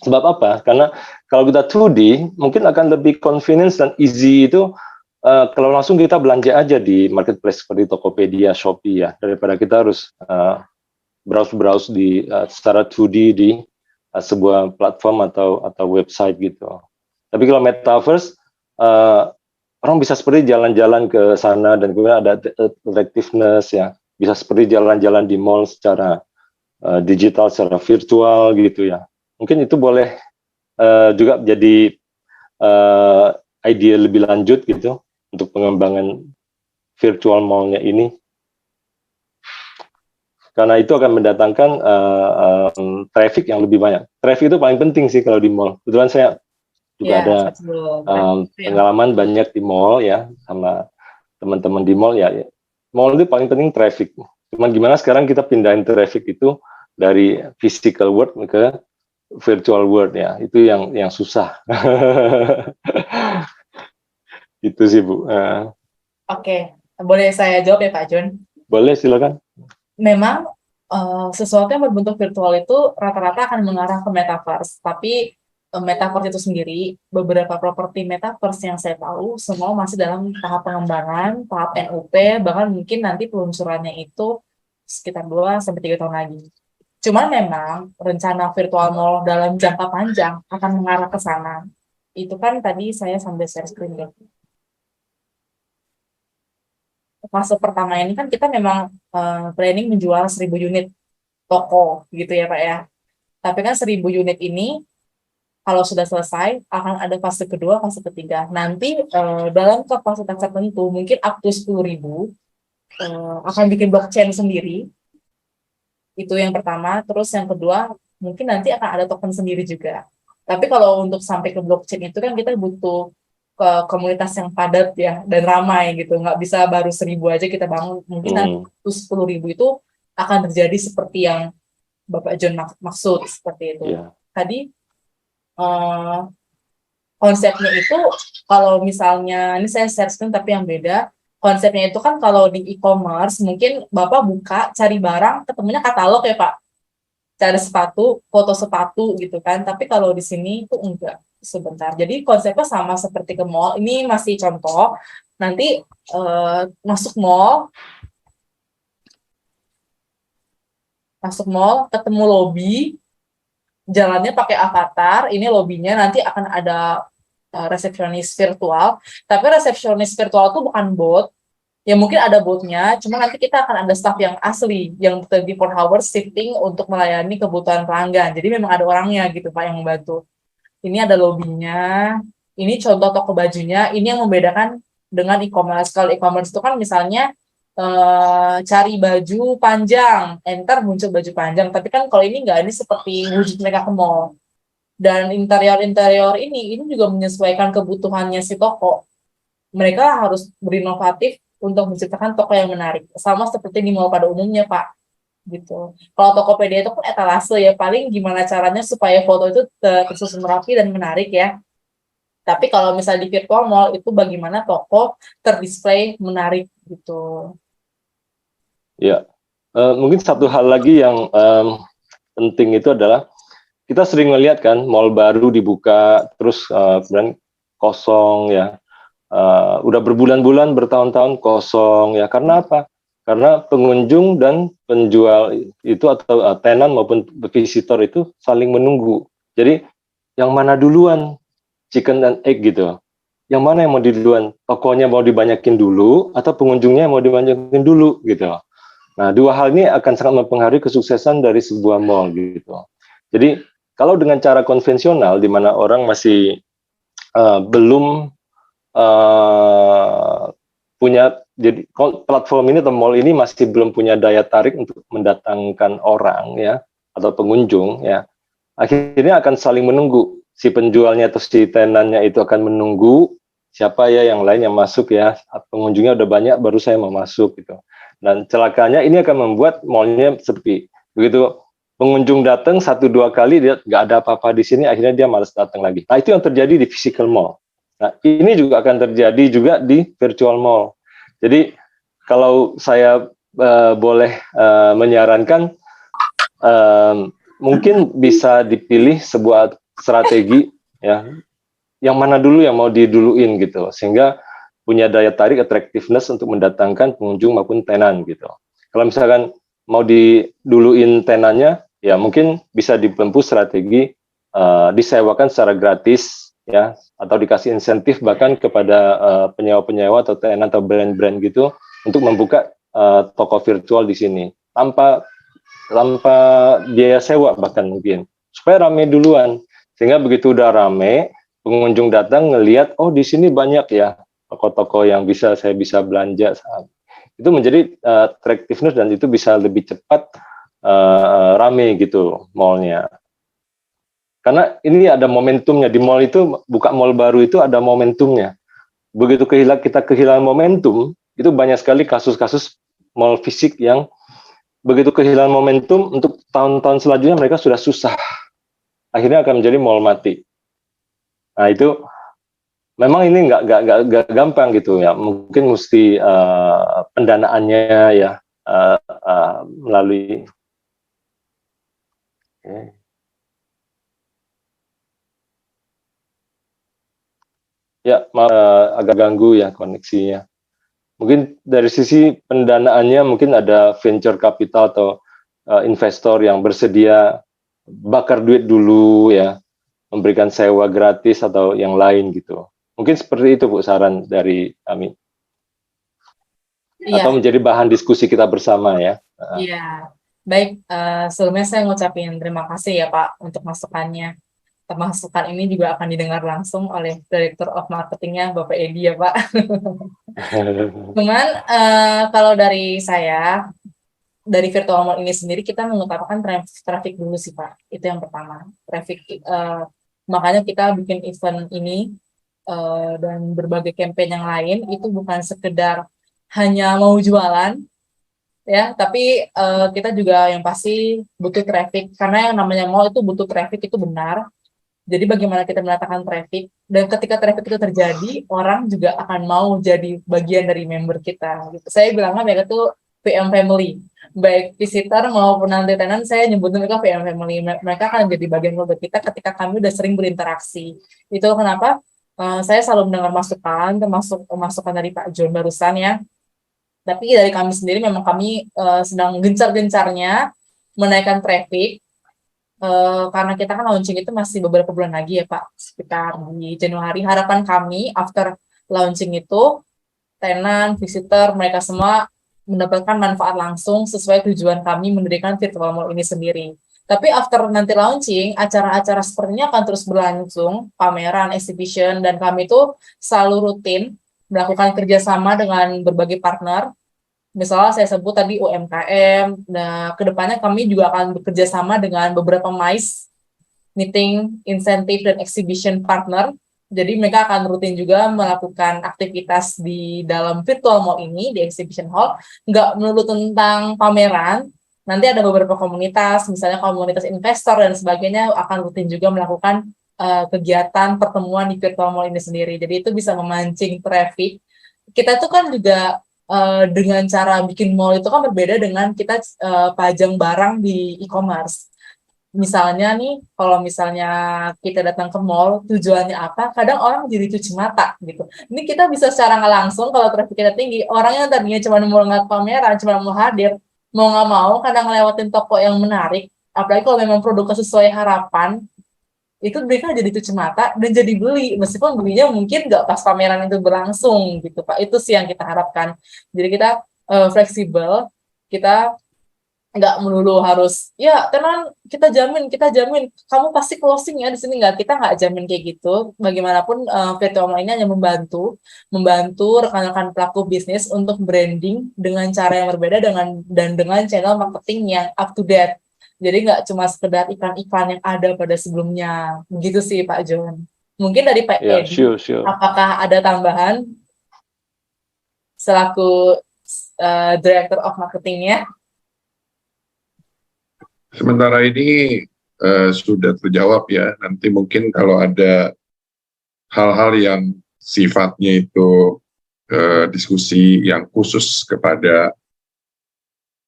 Sebab apa? Karena kalau kita 2D mungkin akan lebih convenience dan easy itu kalau langsung kita belanja aja di marketplace seperti Tokopedia, Shopee ya, daripada kita harus browse di secara 2D di sebuah platform atau website gitu. Tapi kalau metaverse, orang bisa seperti jalan-jalan ke sana dan kemudian ada attractiveness ya, bisa seperti jalan-jalan di mall secara digital, secara virtual gitu ya. Mungkin itu boleh juga jadi ide lebih lanjut gitu untuk pengembangan virtual mall-nya ini. Karena itu akan mendatangkan traffic yang lebih banyak. Traffic itu paling penting sih kalau di mall. Kebetulan saya juga ada pengalaman banyak di mall ya, sama teman-teman di mall ya. Mall itu paling penting traffic. Cuman gimana sekarang kita pindahin traffic itu dari physical world ke virtual world ya. Itu yang susah. Itu sih Bu. Oke, boleh saya jawab ya Pak Jun? Boleh, silakan. Memang sesuatu yang berbentuk virtual itu rata-rata akan mengarah ke metaverse, tapi metaverse itu sendiri, beberapa properti metaverse yang saya tahu semua masih dalam tahap pengembangan, tahap NUP, bahkan mungkin nanti peluncurannya itu sekitar 2 sampai 3 tahun lagi. Cuman memang rencana virtual mall dalam jangka panjang akan mengarah ke sana. Itu kan tadi saya sambil share screen ya. Fase pertama ini kan kita memang planning menjual 1.000 unit toko gitu ya Pak ya. Tapi kan 1.000 unit ini kalau sudah selesai akan ada fase kedua, fase ketiga. Nanti dalam kapasitas tertentu mungkin up to 10.000 akan bikin blockchain sendiri. Itu yang pertama. Terus yang kedua mungkin nanti akan ada token sendiri juga. Tapi kalau untuk sampai ke blockchain itu kan kita butuh ke komunitas yang padat ya dan ramai gitu. Nggak bisa baru 1.000 aja kita bangun. Mungkin nanti 10.000 itu akan terjadi seperti yang Bapak John maksud seperti itu. Yeah. Tadi konsepnya itu kalau misalnya ini saya share screen tapi yang beda. Konsepnya itu kan kalau di e-commerce mungkin Bapak buka cari barang ketemunya katalog ya Pak. Cari sepatu, foto sepatu gitu kan. Tapi kalau di sini itu enggak sebentar. Jadi konsepnya sama seperti ke mall. Ini masih contoh. Nanti masuk mall ketemu lobby, jalannya pakai avatar, ini lobbynya nanti akan ada resepsionis virtual, tapi resepsionis virtual itu bukan bot, ya mungkin ada botnya, cuma nanti kita akan ada staff yang asli, yang 24 hours shifting untuk melayani kebutuhan pelanggan, jadi memang ada orangnya gitu Pak yang membantu. Ini ada lobbynya, ini contoh toko bajunya, ini yang membedakan dengan e-commerce. Kalau e-commerce itu kan misalnya cari baju panjang, enter muncul baju panjang. Tapi kan kalau ini enggak, ini seperti wujud mereka ke mall. Dan interior ini juga menyesuaikan kebutuhannya si toko. Mereka harus berinovatif untuk menciptakan toko yang menarik. Sama seperti di mall pada umumnya, Pak. Gitu. Kalau Tokopedia itu kan etalase ya, paling gimana caranya supaya foto itu tersusun rapi dan menarik ya. Tapi kalau misalnya di virtual mall itu bagaimana toko terdisplay menarik gitu. Ya, mungkin satu hal lagi yang penting itu adalah kita sering melihat kan mall baru dibuka terus kemudian kosong ya, udah berbulan-bulan bertahun-tahun kosong ya. Karena apa? Karena pengunjung dan penjual itu atau tenan maupun visitor itu saling menunggu. Jadi yang mana duluan, chicken and egg gitu. Yang mana yang mau duluan? Tokonya mau dibanyakin dulu atau pengunjungnya mau dibanyakin dulu gitu. Nah, dua hal ini akan sangat mempengaruhi kesuksesan dari sebuah mall gitu. Jadi, kalau dengan cara konvensional di mana orang masih belum punya, jadi platform ini atau mall ini masih belum punya daya tarik untuk mendatangkan orang ya atau pengunjung ya, akhirnya akan saling menunggu. Si penjualnya atau si tenannya itu akan menunggu siapa ya yang lain yang masuk ya, pengunjungnya udah banyak baru saya mau masuk gitu. Dan celakanya ini akan membuat mallnya sepi. Begitu pengunjung datang 1-2 kali dia nggak ada apa-apa di sini, akhirnya dia malas datang lagi. Nah, itu yang terjadi di physical mall. Nah, ini juga akan terjadi juga di virtual mall. Jadi kalau saya boleh menyarankan, mungkin bisa dipilih sebuah strategi ya, yang mana dulu yang mau diduluin gitu, sehingga punya daya tarik attractiveness untuk mendatangkan pengunjung maupun tenan gitu. Kalau misalkan mau diduluin tenannya, ya mungkin bisa ditempuh strategi disewakan secara gratis ya, atau dikasih insentif bahkan kepada penyewa-penyewa atau tenan atau brand-brand gitu untuk membuka toko virtual di sini tanpa biaya sewa bahkan mungkin, supaya rame duluan, sehingga begitu udah rame pengunjung datang ngelihat, oh di sini banyak ya toko-toko yang saya bisa belanja, itu menjadi attractiveness dan itu bisa lebih cepat rame gitu mallnya. Karena ini ada momentumnya di mall itu, buka mall baru itu ada momentumnya. Begitu kita kehilangan momentum, itu banyak sekali kasus-kasus mall fisik yang begitu kehilangan momentum untuk tahun-tahun selanjutnya mereka sudah susah. Akhirnya akan menjadi mall mati. Nah itu memang ini nggak gampang gitu ya. Mungkin mesti pendanaannya ya melalui. Okay. Ya, maaf, agak ganggu ya koneksinya. Mungkin dari sisi pendanaannya mungkin ada venture capital atau investor yang bersedia bakar duit dulu ya, memberikan sewa gratis atau yang lain gitu. Mungkin seperti itu Bu saran dari kami. Iya, Atau menjadi bahan diskusi kita bersama ya. iya. Baik, sebelumnya saya ngucapin terima kasih ya Pak untuk masukannya. Masukan ini juga akan didengar langsung oleh Director of Marketingnya Bapak Edi ya Pak. Cuman kalau dari saya, dari virtual mall ini sendiri kita mengutamakan traffic dulu sih Pak. Itu yang pertama. Traffic, makanya kita bikin event ini dan berbagai campaign yang lain itu bukan sekedar hanya mau jualan ya, tapi kita juga yang pasti butuh traffic karena yang namanya mall itu butuh traffic itu benar. Jadi bagaimana kita mendatangkan traffic dan ketika traffic itu terjadi, orang juga akan mau jadi bagian dari member kita. Gitu. Saya bilangnya mereka tuh VM family, baik visitor maupun nanti tenan. Saya nyebutnya mereka VM family. Mereka akan jadi bagian keluarga kita ketika kami udah sering berinteraksi. Itu kenapa saya selalu mendengar masukan, termasuk masukan dari Pak John barusan ya. Tapi dari kami sendiri memang kami sedang gencar-gencarnya menaikkan traffic. Karena kita kan launching itu masih beberapa bulan lagi ya Pak, sekitar di Januari. Harapan kami after launching itu tenan, visitor, mereka semua mendapatkan manfaat langsung sesuai tujuan kami mendirikan virtual mall ini sendiri. Tapi after nanti launching, acara-acara seperti ini akan terus berlangsung, pameran, exhibition, dan kami itu selalu rutin melakukan kerjasama dengan berbagai partner. Misalnya saya sebut tadi UMKM, nah kedepannya kami juga akan bekerja sama dengan beberapa MICE, Meeting, Incentive, dan Exhibition Partner. Jadi mereka akan rutin juga melakukan aktivitas di dalam virtual mall ini, di Exhibition Hall, nggak melulu tentang pameran, nanti ada beberapa komunitas, misalnya komunitas investor dan sebagainya, akan rutin juga melakukan kegiatan pertemuan di virtual mall ini sendiri. Jadi itu bisa memancing traffic. Kita tuh kan juga dengan cara bikin mall itu kan berbeda dengan kita pajang barang di e-commerce. Misalnya nih, kalau misalnya kita datang ke mall, tujuannya apa? Kadang orang jadi cuci mata gitu. Ini kita bisa secara nggak langsung kalau traffic kita tinggi, orang yang tadinya cuma mau ngeliat pameran, cuma mau hadir, mau nggak mau kadang ngelewatin toko yang menarik, apalagi kalau memang produknya sesuai harapan, itu mereka jadi cuci mata dan jadi beli meskipun belinya mungkin nggak pas pameran itu berlangsung gitu Pak. Itu sih yang kita harapkan. Jadi kita fleksibel, kita nggak melulu harus ya tenan kita jamin kamu pasti closing ya di sini, kita nggak jamin kayak gitu. Bagaimanapun virtual mall ini hanya membantu rekan-rekan pelaku bisnis untuk branding dengan cara yang berbeda dengan channel marketing yang up to date. Jadi nggak cuma sekedar iklan-iklan yang ada pada sebelumnya. Begitu sih Pak John. Mungkin dari Pak Ya, Edi, sure. apakah ada tambahan selaku Director of Marketingnya? Sementara ini sudah terjawab ya. Nanti mungkin kalau ada hal-hal yang sifatnya itu diskusi yang khusus kepada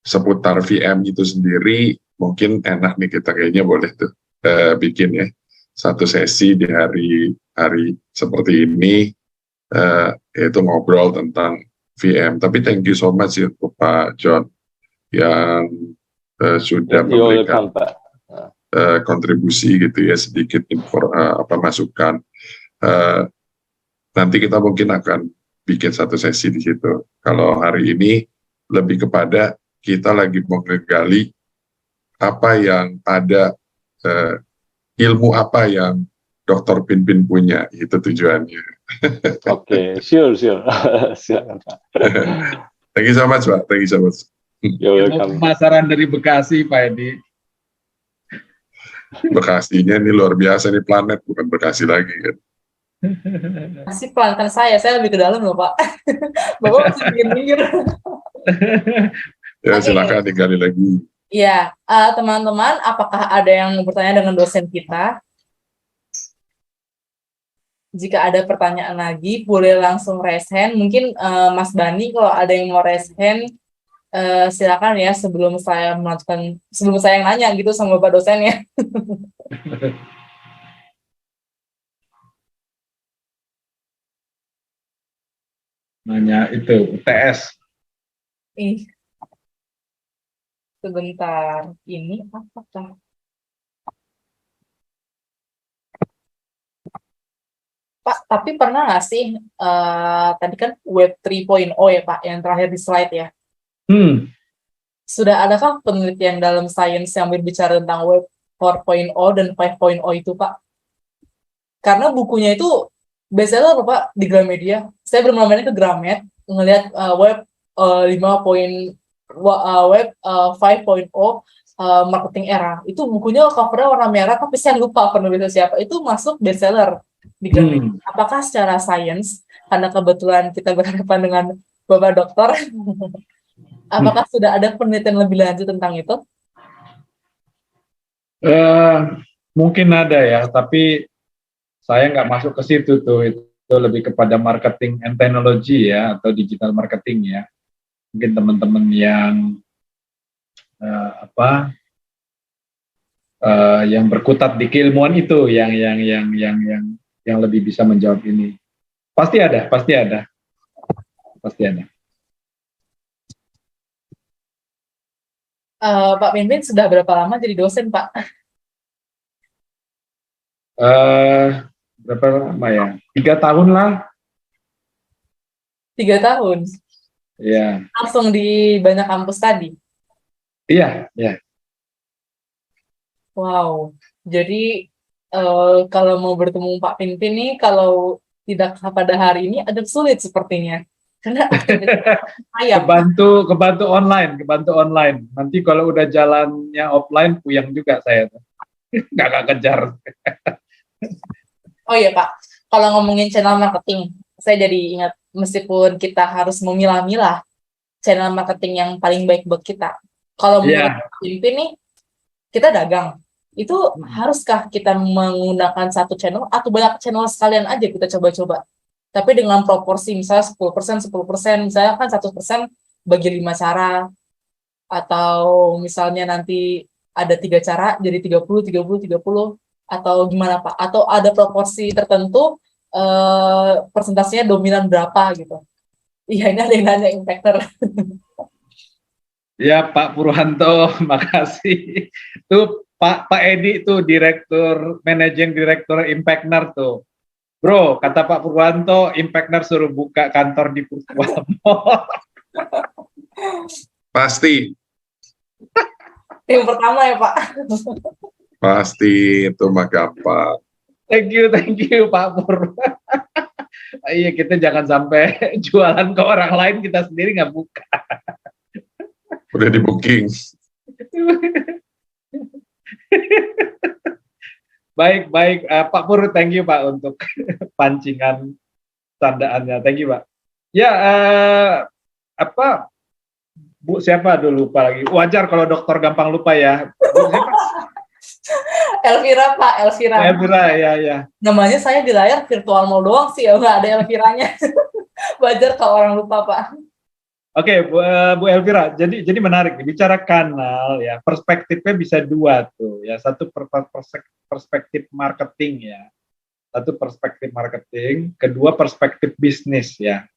seputar VM itu sendiri, mungkin enak nih kita kayaknya boleh tuh bikin ya satu sesi di hari seperti ini, yaitu ngobrol tentang VM. Tapi thank you so much ya Pak John yang sudah memberikan kontribusi gitu ya, sedikit masukan. Nanti kita mungkin akan bikin satu sesi di situ. Kalau hari ini lebih kepada kita lagi mau menggali apa yang ada, ilmu apa yang Dr. Pinpin punya, itu tujuannya. Oke, sure. Silakan Pak. Thank you so much Pak, thank you so much. Pemasaran dari Bekasi Pak Edi. Bekasinya ini luar biasa nih, planet bukan Bekasi lagi kan. Masih pelantar saya lebih ke dalam loh Pak. Bapak masih pinggir-pinggir. Ya silakan digali lagi. Ya, teman-teman, apakah ada yang mau bertanya dengan dosen kita? Jika ada pertanyaan lagi, boleh langsung raise hand. Mungkin Mas Bani, kalau ada yang mau raise hand, silakan ya sebelum saya yang nanya gitu sama Bapak dosennya. Nanya itu UTS. Ih, sebentar. Ini apakah? Pak, tapi pernah nggak sih, tadi kan Web 3.0 ya Pak, yang terakhir di slide ya. Hmm, Sudah adakah penelitian dalam sains yang berbicara tentang Web 4.0 dan 5.0 itu Pak? Karena bukunya itu bestseller loh Pak di Gramedia. Saya belum lama ini ke Gramet, ngelihat Web 5.0 marketing era. Itu bukunya covernya warna merah, tapi saya lupa penulisnya siapa. Itu masuk bestseller di Gramedia. Apakah secara sains, karena kebetulan kita berhadapan dengan Bapak Dokter, apakah sudah ada penelitian lebih lanjut tentang itu? mungkin ada ya, tapi saya nggak masuk ke situ tuh. Itu lebih kepada marketing and technology ya, atau digital marketing ya. Mungkin teman-teman yang yang berkutat di keilmuan itu yang lebih bisa menjawab ini. Pasti ada. Pak Mimpin sudah berapa lama jadi dosen Pak? Berapa lama ya? 3 tahun lah. 3 tahun. Ya. Langsung di banyak kampus tadi. Iya. Wow. Jadi kalau mau bertemu Pak Pimpin nih, kalau tidak pada hari ini agak sulit sepertinya. Karena ayam. Kebantu online. Nanti kalau udah jalannya offline puyeng juga saya. Nggak kejar. Oh iya Pak, kalau ngomongin channel marketing, saya jadi ingat meskipun kita harus memilah-milah channel marketing yang paling baik buat kita. Kalau menurut Pak Pimpin nih, kita dagang. Itu haruskah kita menggunakan satu channel atau banyak channel sekalian aja kita coba-coba? Tapi dengan proporsi misalnya 10%, misalnya kan 1% bagi 5 cara, atau misalnya nanti ada 3 cara jadi 30, atau gimana Pak? Atau ada proporsi tertentu persentasenya dominan berapa gitu? Iya, ini ada yang nanya Impactor. Ya Pak Purwanto, makasih. Tuh Pak Edi tuh managing direktur Impactner tuh. Bro, kata Pak Purwanto, Impactner suruh buka kantor di Purwanto. Pasti. Yang pertama ya Pak. Pasti, itu mah gampang. Thank you Pak Pur. Iya, kita jangan sampai jualan ke orang lain, kita sendiri nggak buka. Udah di booking. Baik, Pak Pur, thank you Pak untuk pancingan tandaannya, thank you Pak. Ya, Bu siapa dulu lupa lagi. Wajar kalau dokter gampang lupa ya. Bu siapa? Elvira Pak, Elvira, ya. Namanya saya di layar virtual mall doang sih ya, nggak ada Elviranya. Wajar kalau orang lupa Pak. Oke, Bu Elvira, jadi menarik bicara kanal ya, perspektifnya bisa dua tuh ya, satu perspektif marketing ya, kedua perspektif bisnis ya,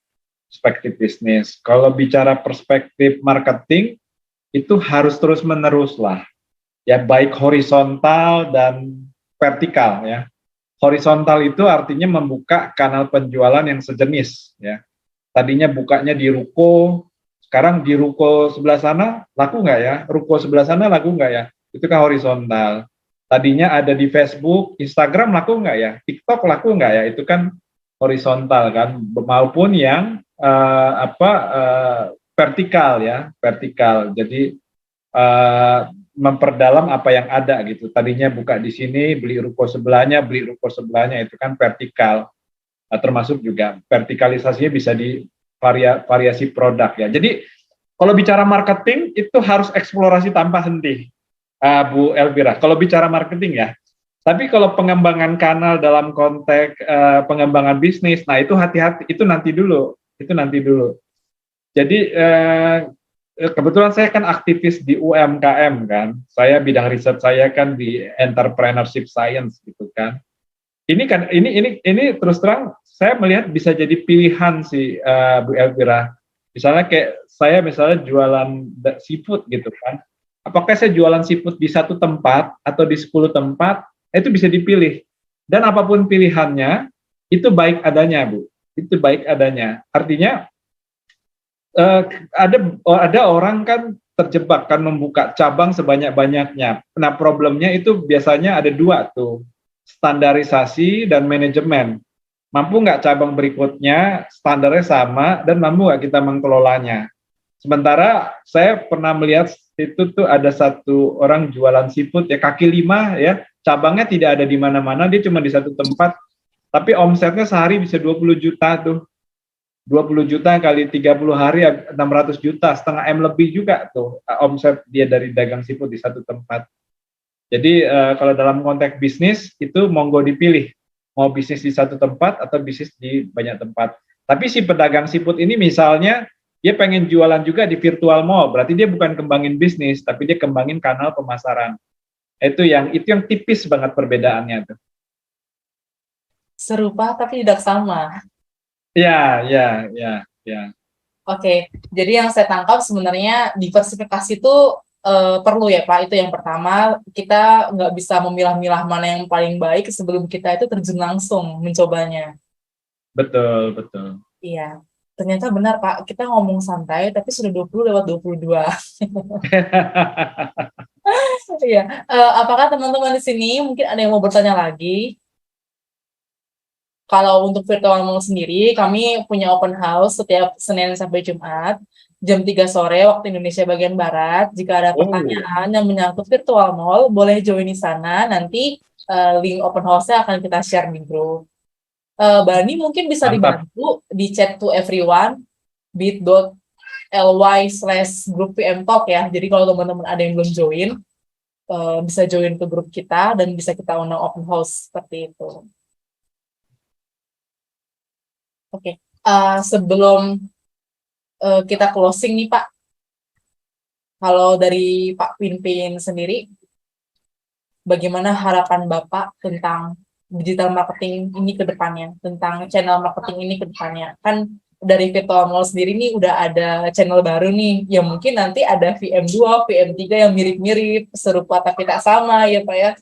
perspektif bisnis. Kalau bicara perspektif marketing itu harus terus menerus lah, ya baik horizontal dan vertikal ya. Horizontal itu artinya membuka kanal penjualan yang sejenis ya. Tadinya bukanya di ruko, sekarang di ruko sebelah sana laku nggak ya? Ruko sebelah sana laku nggak ya? Itu kan horizontal. Tadinya ada di Facebook, Instagram laku nggak ya? TikTok laku nggak ya? Itu kan horizontal kan. Maupun yang vertikal ya, vertikal. Jadi memperdalam apa yang ada gitu. Tadinya buka di sini, beli ruko sebelahnya, itu kan vertikal. Termasuk juga vertikalisasinya bisa di variasi produk ya. Jadi kalau bicara marketing itu harus eksplorasi tanpa henti, Bu Elvira. Kalau bicara marketing ya. Tapi kalau pengembangan kanal dalam konteks pengembangan bisnis, nah itu hati-hati, itu nanti dulu. Jadi kebetulan saya kan aktivis di UMKM kan. Saya bidang riset saya kan di entrepreneurship science gitu kan. ini terus terang saya melihat bisa jadi pilihan sih, Bu Elvira. Misalnya kayak saya misalnya jualan seafood gitu kan. Apakah saya jualan seafood di satu tempat atau di 10 tempat, itu bisa dipilih. Dan apapun pilihannya, itu baik adanya, Bu. Itu baik adanya. Artinya ada orang kan terjebak kan membuka cabang sebanyak-banyaknya. Nah, problemnya itu biasanya ada dua tuh, standarisasi dan manajemen. Mampu nggak cabang berikutnya standarnya sama dan mampu nggak kita mengelolanya. Sementara saya pernah melihat itu tuh ada satu orang jualan seafood ya, kaki lima ya, cabangnya tidak ada di mana-mana, dia cuma di satu tempat, tapi omsetnya sehari bisa 20 juta tuh. 20 juta kali 30 hari 600 juta, setengah M lebih juga tuh omset dia dari dagang seafood di satu tempat. Jadi kalau dalam konteks bisnis itu monggo dipilih, mau bisnis di satu tempat atau bisnis di banyak tempat. Tapi si pedagang seafood ini misalnya dia pengen jualan juga di virtual mall, berarti dia bukan kembangin bisnis, tapi dia kembangin kanal pemasaran. Itu yang tipis banget perbedaannya tuh. Serupa tapi tidak sama. Ya. Oke, jadi yang saya tangkap sebenarnya diversifikasi itu perlu ya Pak. Itu yang pertama, kita nggak bisa memilah-milah mana yang paling baik sebelum kita itu terjun langsung mencobanya. Betul. Iya, ternyata benar Pak, kita ngomong santai tapi sudah 20 lewat 22. Iya, apakah teman-teman di sini mungkin ada yang mau bertanya lagi? Kalau untuk virtual mall sendiri, kami punya open house setiap Senin sampai Jumat, jam 3 sore waktu Indonesia bagian Barat. Jika ada pertanyaan yang menyangkut virtual mall, boleh join di sana. Nanti link open house-nya akan kita share di grup. Bani mungkin bisa dibantu di chat to everyone, bit.ly/group PM Talk ya. Jadi kalau teman-teman ada yang belum join, bisa join ke grup kita dan bisa kita undang open house seperti itu. Oke, sebelum kita closing nih Pak, kalau dari Pak Pinpin sendiri, bagaimana harapan Bapak tentang digital marketing ini ke depannya, tentang channel marketing ini ke depannya? Kan dari virtual mall sendiri nih udah ada channel baru nih, yang mungkin nanti ada VM2, VM3 yang mirip-mirip, serupa tapi tak sama ya Pak ya.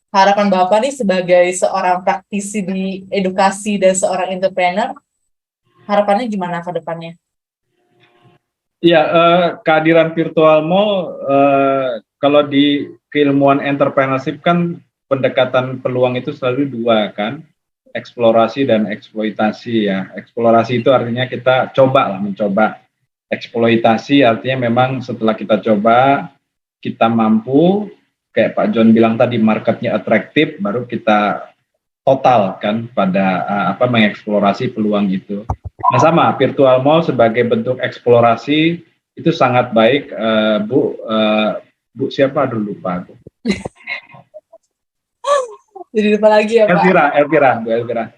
Harapan Bapak nih sebagai seorang praktisi di edukasi dan seorang entrepreneur, harapannya gimana ke depannya? Iya, kehadiran virtual mall, kalau di keilmuan entrepreneurship kan pendekatan peluang itu selalu dua kan, eksplorasi dan eksploitasi ya. Eksplorasi itu artinya kita mencoba. Eksploitasi artinya memang setelah kita coba, kita mampu, kayak Pak John bilang tadi, marketnya atraktif, baru kita total kan pada mengeksplorasi peluang itu. Nah sama, virtual mall sebagai bentuk eksplorasi itu sangat baik, Bu siapa dulu Pak? Jadi lupa lagi ya Pak? Elvira.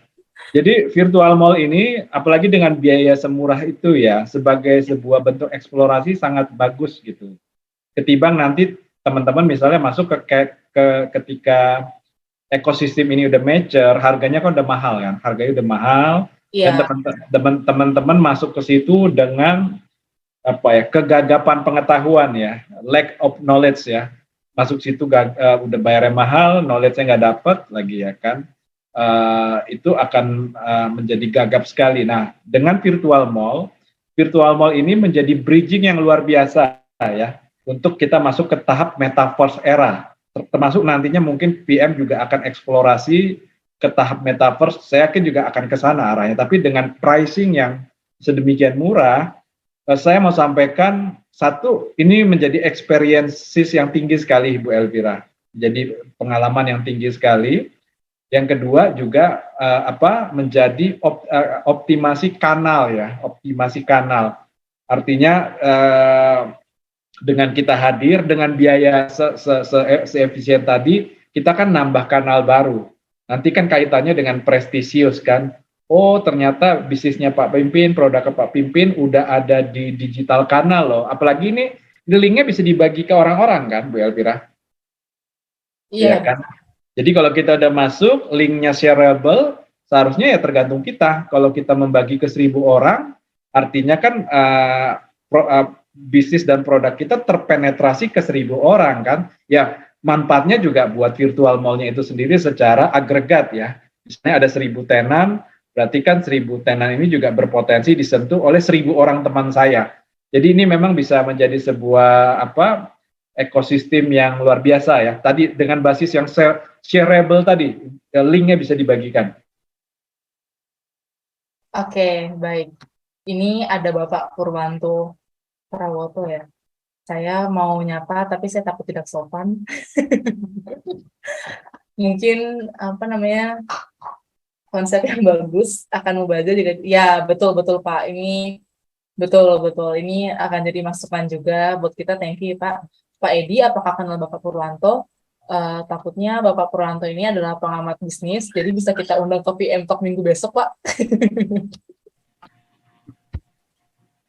Jadi virtual mall ini, apalagi dengan biaya semurah itu ya, sebagai sebuah bentuk eksplorasi sangat bagus gitu. Ketimbang nanti teman-teman misalnya masuk ke ketika ekosistem ini udah mature, harganya kan udah mahal kan, harganya udah mahal, dan teman-teman masuk ke situ dengan kegagapan pengetahuan ya, lack of knowledge ya, masuk situ udah bayarnya mahal, knowledge-nya nggak dapat lagi ya kan, itu akan menjadi gagap sekali. Nah, dengan virtual mall ini menjadi bridging yang luar biasa ya, untuk kita masuk ke tahap metaverse era, termasuk nantinya mungkin PM juga akan eksplorasi ke tahap metaverse. Saya yakin juga akan ke sana arahnya, tapi dengan pricing yang sedemikian murah. Saya mau sampaikan satu, ini menjadi experiences yang tinggi sekali Bu Elvira, jadi pengalaman yang tinggi sekali. Yang kedua juga menjadi optimasi kanal ya, optimasi kanal. Artinya dengan kita hadir dengan biaya se-efisien tadi, kita kan nambah kanal baru. Nanti kan kaitannya dengan prestisius kan. Oh ternyata bisnisnya Pak Pimpin, produknya Pak Pimpin udah ada di digital kanal loh. Apalagi ini linknya bisa dibagi ke orang-orang kan Bu Elvira? Iya kan? Jadi kalau kita udah masuk, linknya shareable, seharusnya ya tergantung kita. Kalau kita membagi ke 1.000 orang, artinya kan bisnis dan produk kita terpenetrasi ke 1.000 orang kan. Ya, manfaatnya juga buat virtual mall-nya itu sendiri secara agregat ya. Misalnya ada 1.000 tenan, berarti kan 1.000 tenan ini juga berpotensi disentuh oleh 1.000 orang teman saya. Jadi ini memang bisa menjadi sebuah ekosistem yang luar biasa ya. Tadi dengan basis yang shareable tadi, linknya bisa dibagikan. Oke, baik. Ini ada Bapak Purwanto Prawoto ya. Saya mau nyapa, tapi saya takut tidak sopan. Mungkin konsep yang bagus akan membaca juga. Ya, betul Pak. Ini betul. Ini akan jadi masukan juga buat kita. Thank you Pak. Pak Edi, apakah kenal Bapak Purwanto? Takutnya Bapak Purwanto ini adalah pengamat bisnis, jadi bisa kita undang ke PM Talk minggu besok, Pak.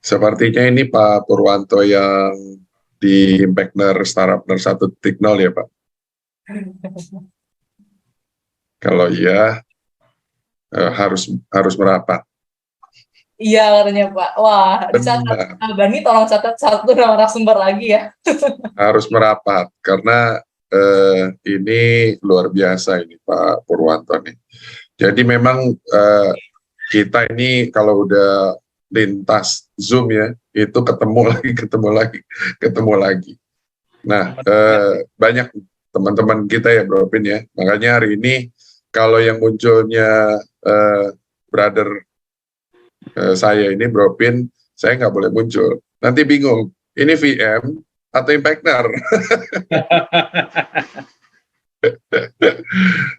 Sepertinya ini Pak Purwanto yang di Impactner Startupner 1.0 ya Pak? Kalau iya, harus merapat. Iya katanya Pak. Wah, dicatat. Bani tolong catat satu narasumber lagi ya. Harus merapat, karena ini luar biasa ini Pak Purwanto nih. Jadi memang kita ini kalau udah lintas Zoom ya, itu ketemu lagi. Nah, banyak teman-teman kita ya Bro Pin ya, makanya hari ini kalau yang munculnya brother saya ini Bro Pin, saya nggak boleh muncul. Nanti bingung, ini VM atau Impactner?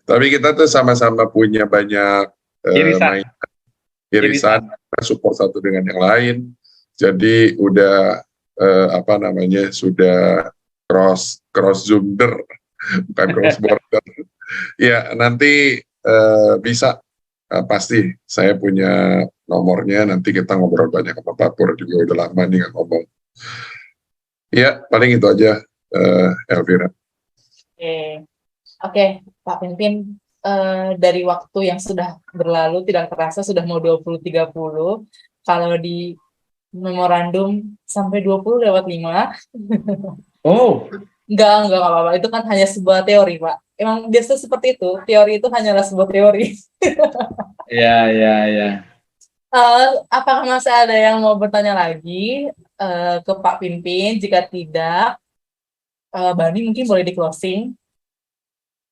Tapi kita tuh sama-sama punya banyak irisan, support satu dengan yang lain. Jadi udah sudah cross Zoomer, bukan cross border. Ya nanti bisa. Pasti saya punya nomornya, nanti kita ngobrol banyak sama Pak Pur juga, udah lama nih nggak ngomong. Ya, paling itu aja, Elvira. Oke, Pak Pimpin, dari waktu yang sudah berlalu, tidak terasa sudah mau 20.30, kalau di memorandum sampai 20 lewat 5. Oh. Enggak apa-apa, itu kan hanya sebuah teori, Pak. Emang biasa seperti itu, teori itu hanyalah sebuah teori. Ya. Apakah masih ada yang mau bertanya lagi ke Pak Pimpin? Jika tidak, Bani mungkin boleh di closing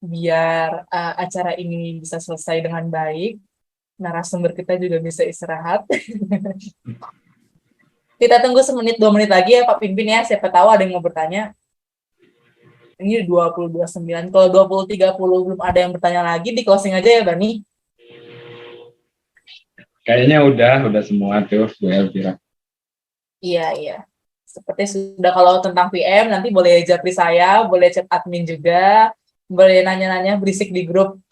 biar acara ini bisa selesai dengan baik. Narasumber kita juga bisa istirahat. Kita tunggu 1-2 menit lagi ya Pak Pimpin ya. Siapa tahu ada yang mau bertanya. Ini 20.29. Kalau 20.30 belum ada yang bertanya lagi, di closing aja ya Bani. Kayaknya udah semua tuh Bu Elvira. Iya. Seperti sudah, kalau tentang PM nanti boleh japri saya, boleh chat admin juga, boleh nanya-nanya berisik di grup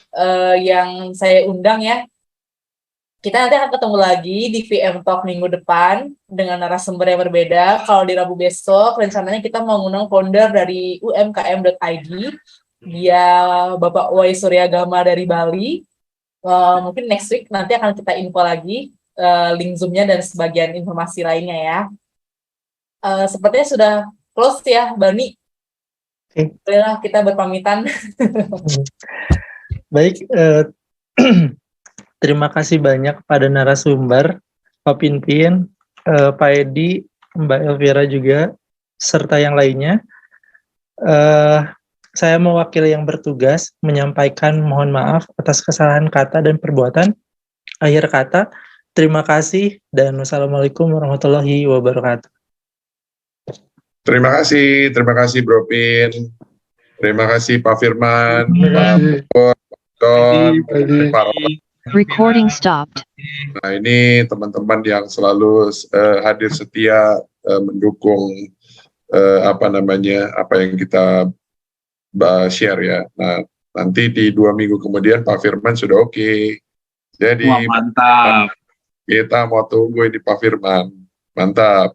yang saya undang ya. Kita nanti akan ketemu lagi di VM Talk minggu depan dengan narasumber yang berbeda. Kalau di Rabu besok, rencananya kita mau ngundang founder dari umkm.id, dia Bapak Wai Suryagama dari Bali. Mungkin next week nanti akan kita info lagi link Zoom-nya dan sebagian informasi lainnya ya. Sepertinya sudah close ya, Bani. Bolehlah kita berpamitan. Baik, terima kasih banyak pada narasumber, Pak Pimpin, Pak Edi, Mbak Elvira juga, serta yang lainnya. Saya mewakili yang bertugas menyampaikan mohon maaf atas kesalahan kata dan perbuatan. Akhir kata, terima kasih dan wassalamualaikum warahmatullahi wabarakatuh. Terima kasih Bro Pin. Terima kasih Pak Firman, Pak Pur, Pak Recording stopped. Nah ini teman-teman yang selalu hadir setia mendukung apa yang kita share ya. Nah nanti di 2 minggu kemudian Pak Firman sudah oke. Jadi wah, mantap. Kita mau tunggu ini Pak Firman. Mantap.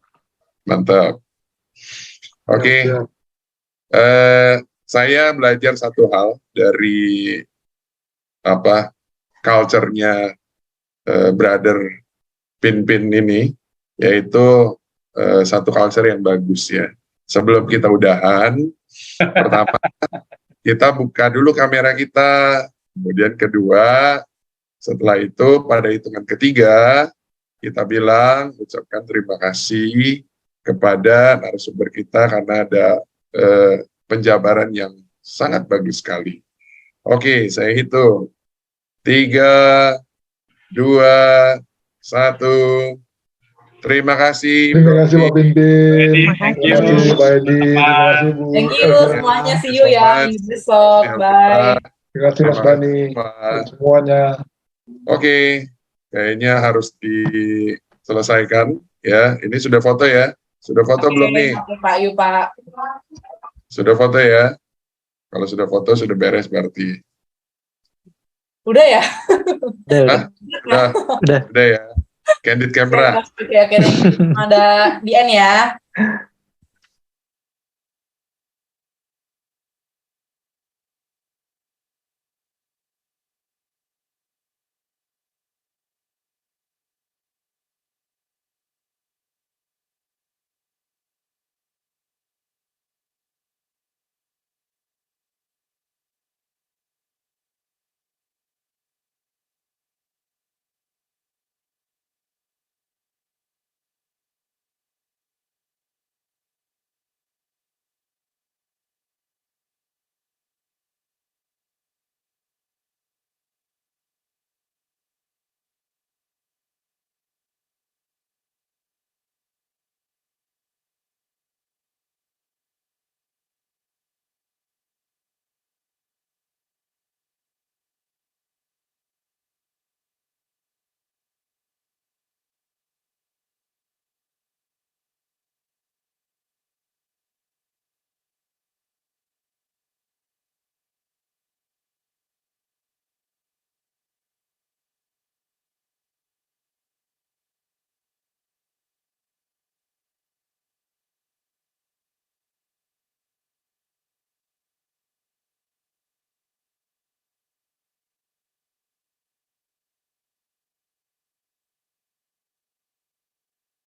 Oke. saya belajar satu hal dari culture-nya brother Pin ini, yaitu satu culture yang bagus ya. Sebelum kita udahan, pertama kita buka dulu kamera kita, kemudian kedua, setelah itu pada hitungan ketiga kita ucapkan terima kasih kepada narasumber kita karena ada penjabaran yang sangat bagus sekali. Oke, saya hitung 3, 2, 1. Terima kasih. Terima kasih Pak Pimpin. Thank Terima you. kasih Pak Edi. Terima kasih Bu. Thank you semuanya, see you ya di besok. Bye. Terima kasih Mas Bani. Semuanya. Oke, kayaknya harus diselesaikan ya. Ini sudah foto ya? Sudah foto belum nih? Oke, Pak, yuk Pak. Sudah foto ya? Kalau sudah foto sudah beres berarti. Udah ya? Udah. Udah ya. Candid camera. Oke, ada di end ya.